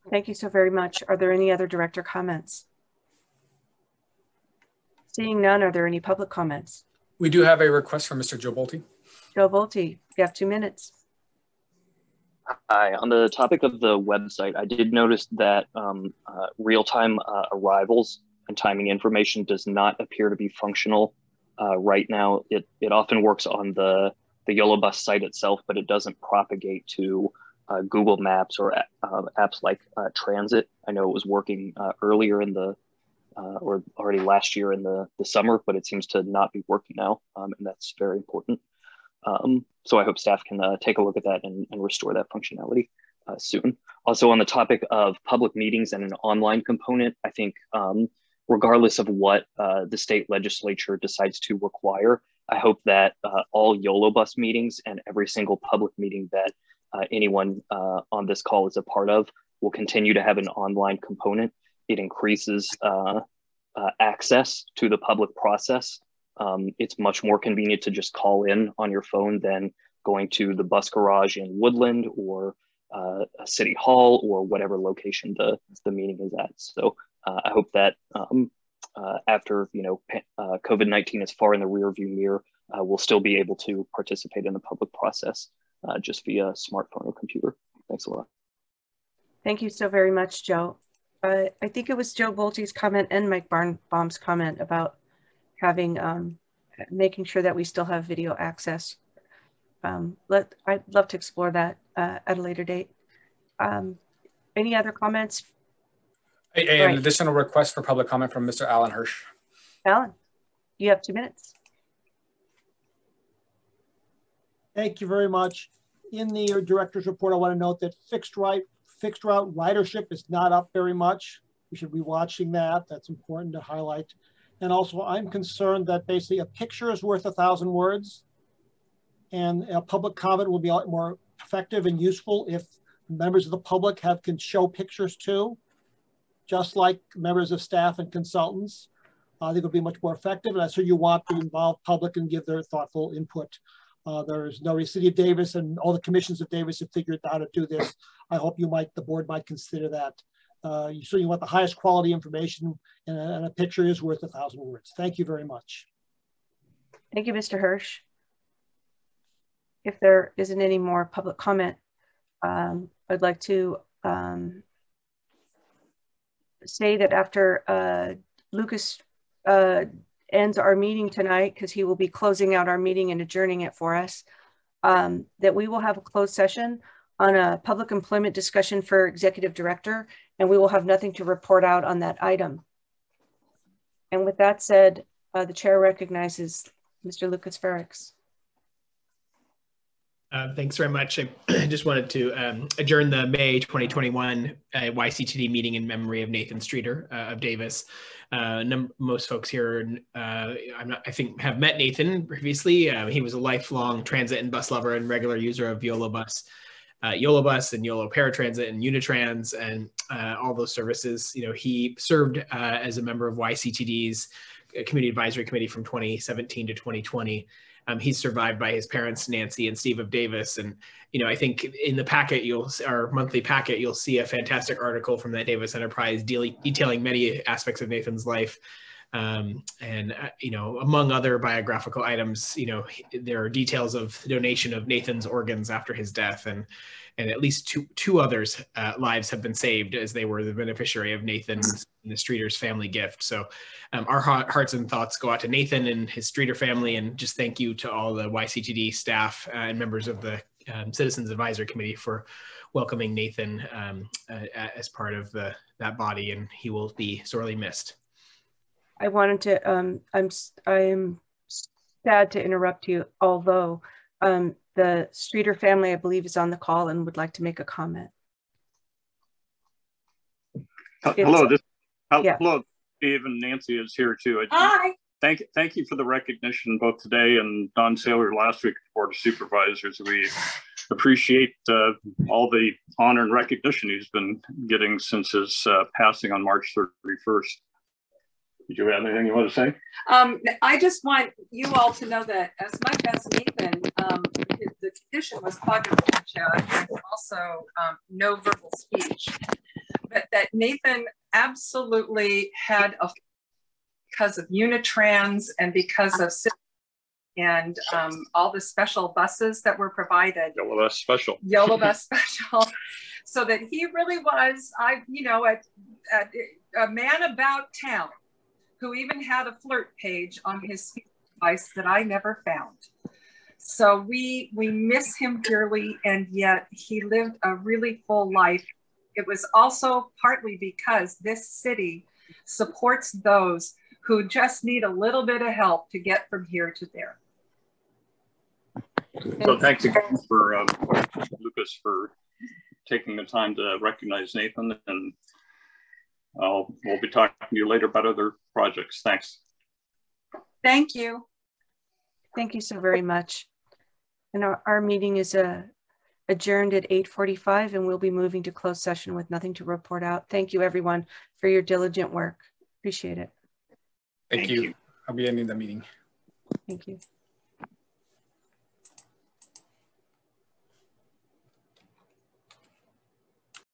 S1: Thank you so very much. Are there any other director comments? Seeing none, are there any public comments?
S2: We do have a request from Mr. Joe Bolte.
S1: Joe Bolte, you have 2 minutes.
S11: Hi, on the topic of the website, I did notice that real-time arrivals and timing information does not appear to be functional Right now, it often works on the YOLO Bus site itself, but it doesn't propagate to Google Maps or apps like Transit. I know it was working earlier in the or already last year in the summer, but it seems to not be working now, and that's very important. So I hope staff can take a look at that and restore that functionality soon. Also, on the topic of public meetings and an online component, I think regardless of what the state legislature decides to require, I hope that all YOLO Bus meetings and every single public meeting that anyone on this call is a part of will continue to have an online component. It increases access to the public process. It's much more convenient to just call in on your phone than going to the bus garage in Woodland or a city hall or whatever location the meeting is at. So I hope that after COVID-19 is far in the rearview mirror, we'll still be able to participate in the public process just via smartphone or computer. Thanks a lot.
S1: Thank you so very much, Joe. I think it was Joe Bolte's comment and Mike Barnbaum's comment about having making sure that we still have video access. I'd love to explore that at a later date. Any other comments?
S2: An additional request for public comment from Mr. Alan Hirsch.
S1: Alan, you have 2 minutes.
S5: Thank you very much. In the director's report, I want to note that fixed route ridership is not up very much. We should be watching that. That's important to highlight. And also, I'm concerned that basically a picture is worth 1,000 words, and a public comment will be a lot more effective and useful if members of the public can show pictures too, just like members of staff and consultants. I think it'll be much more effective, and so you want to involve public and give their thoughtful input. There's no City of Davis and all the commissions of Davis have figured out how to do this. I hope the board might consider that. So you want the highest quality information, and a picture is worth 1,000 words. Thank you very much.
S1: Thank you, Mr. Hirsch. If there isn't any more public comment, I'd like to say that after Lucas ends our meeting tonight, because he will be closing out our meeting and adjourning it for us, that we will have a closed session on a public employment discussion for executive director, and we will have nothing to report out on that item. And with that said, the chair recognizes Mr. Lucas Ferrix.
S4: Thanks very much. I just wanted to adjourn the May 2021 YCTD meeting in memory of Nathan Streeter of Davis. Most folks here, I think, have met Nathan previously. He was a lifelong transit and bus lover and regular user of YOLO Bus and YOLO Paratransit and Unitrans and all those services. He served as a member of YCTD's Community Advisory Committee from 2017 to 2020. He's survived by his parents, Nancy and Steve of Davis. And, I think in the packet, our monthly packet, you'll see a fantastic article from that Davis Enterprise detailing many aspects of Nathan's life. Among other biographical items, there are details of donation of Nathan's organs after his death, and at least two others' lives have been saved as they were the beneficiary of Nathan's and the Streeter's family gift. So our hearts and thoughts go out to Nathan and his Streeter family, and just thank you to all the YCTD staff and members of the Citizens Advisory Committee for welcoming Nathan as part of that body, and he will be sorely missed.
S1: I wanted to, I'm sad to interrupt you, although the Streeter family, I believe, is on the call and would like to make a comment.
S17: Hello, hello, Steve and Nancy is here too. Hi. Thank you for the recognition both today and Don Saylor last week at the Board of Supervisors. We appreciate all the honor and recognition he's been getting since his passing on March 31st. Did you have anything you want to say?
S18: I just want you all to know that as much as Nathan, the condition was quadriplegia and also no verbal speech, but that Nathan absolutely had because of Unitrans and because of and all the special buses that were provided.
S17: YOLO Bus Special.
S18: YOLO Bus Special. So that he really was, a man about town, who even had a flirt page on his sacrifice that I never found. So we miss him dearly, and yet he lived a really full life. It was also partly because this city supports those who just need a little bit of help to get from here to there.
S17: So thanks again for Lucas for taking the time to recognize Nathan, and we'll be talking to you later about other projects. Thanks.
S18: Thank you.
S1: Thank you so very much. And our meeting is adjourned at 8:45, and we'll be moving to closed session with nothing to report out. Thank you, everyone, for your diligent work. Appreciate it.
S2: Thank you. I'll be ending the meeting.
S1: Thank you.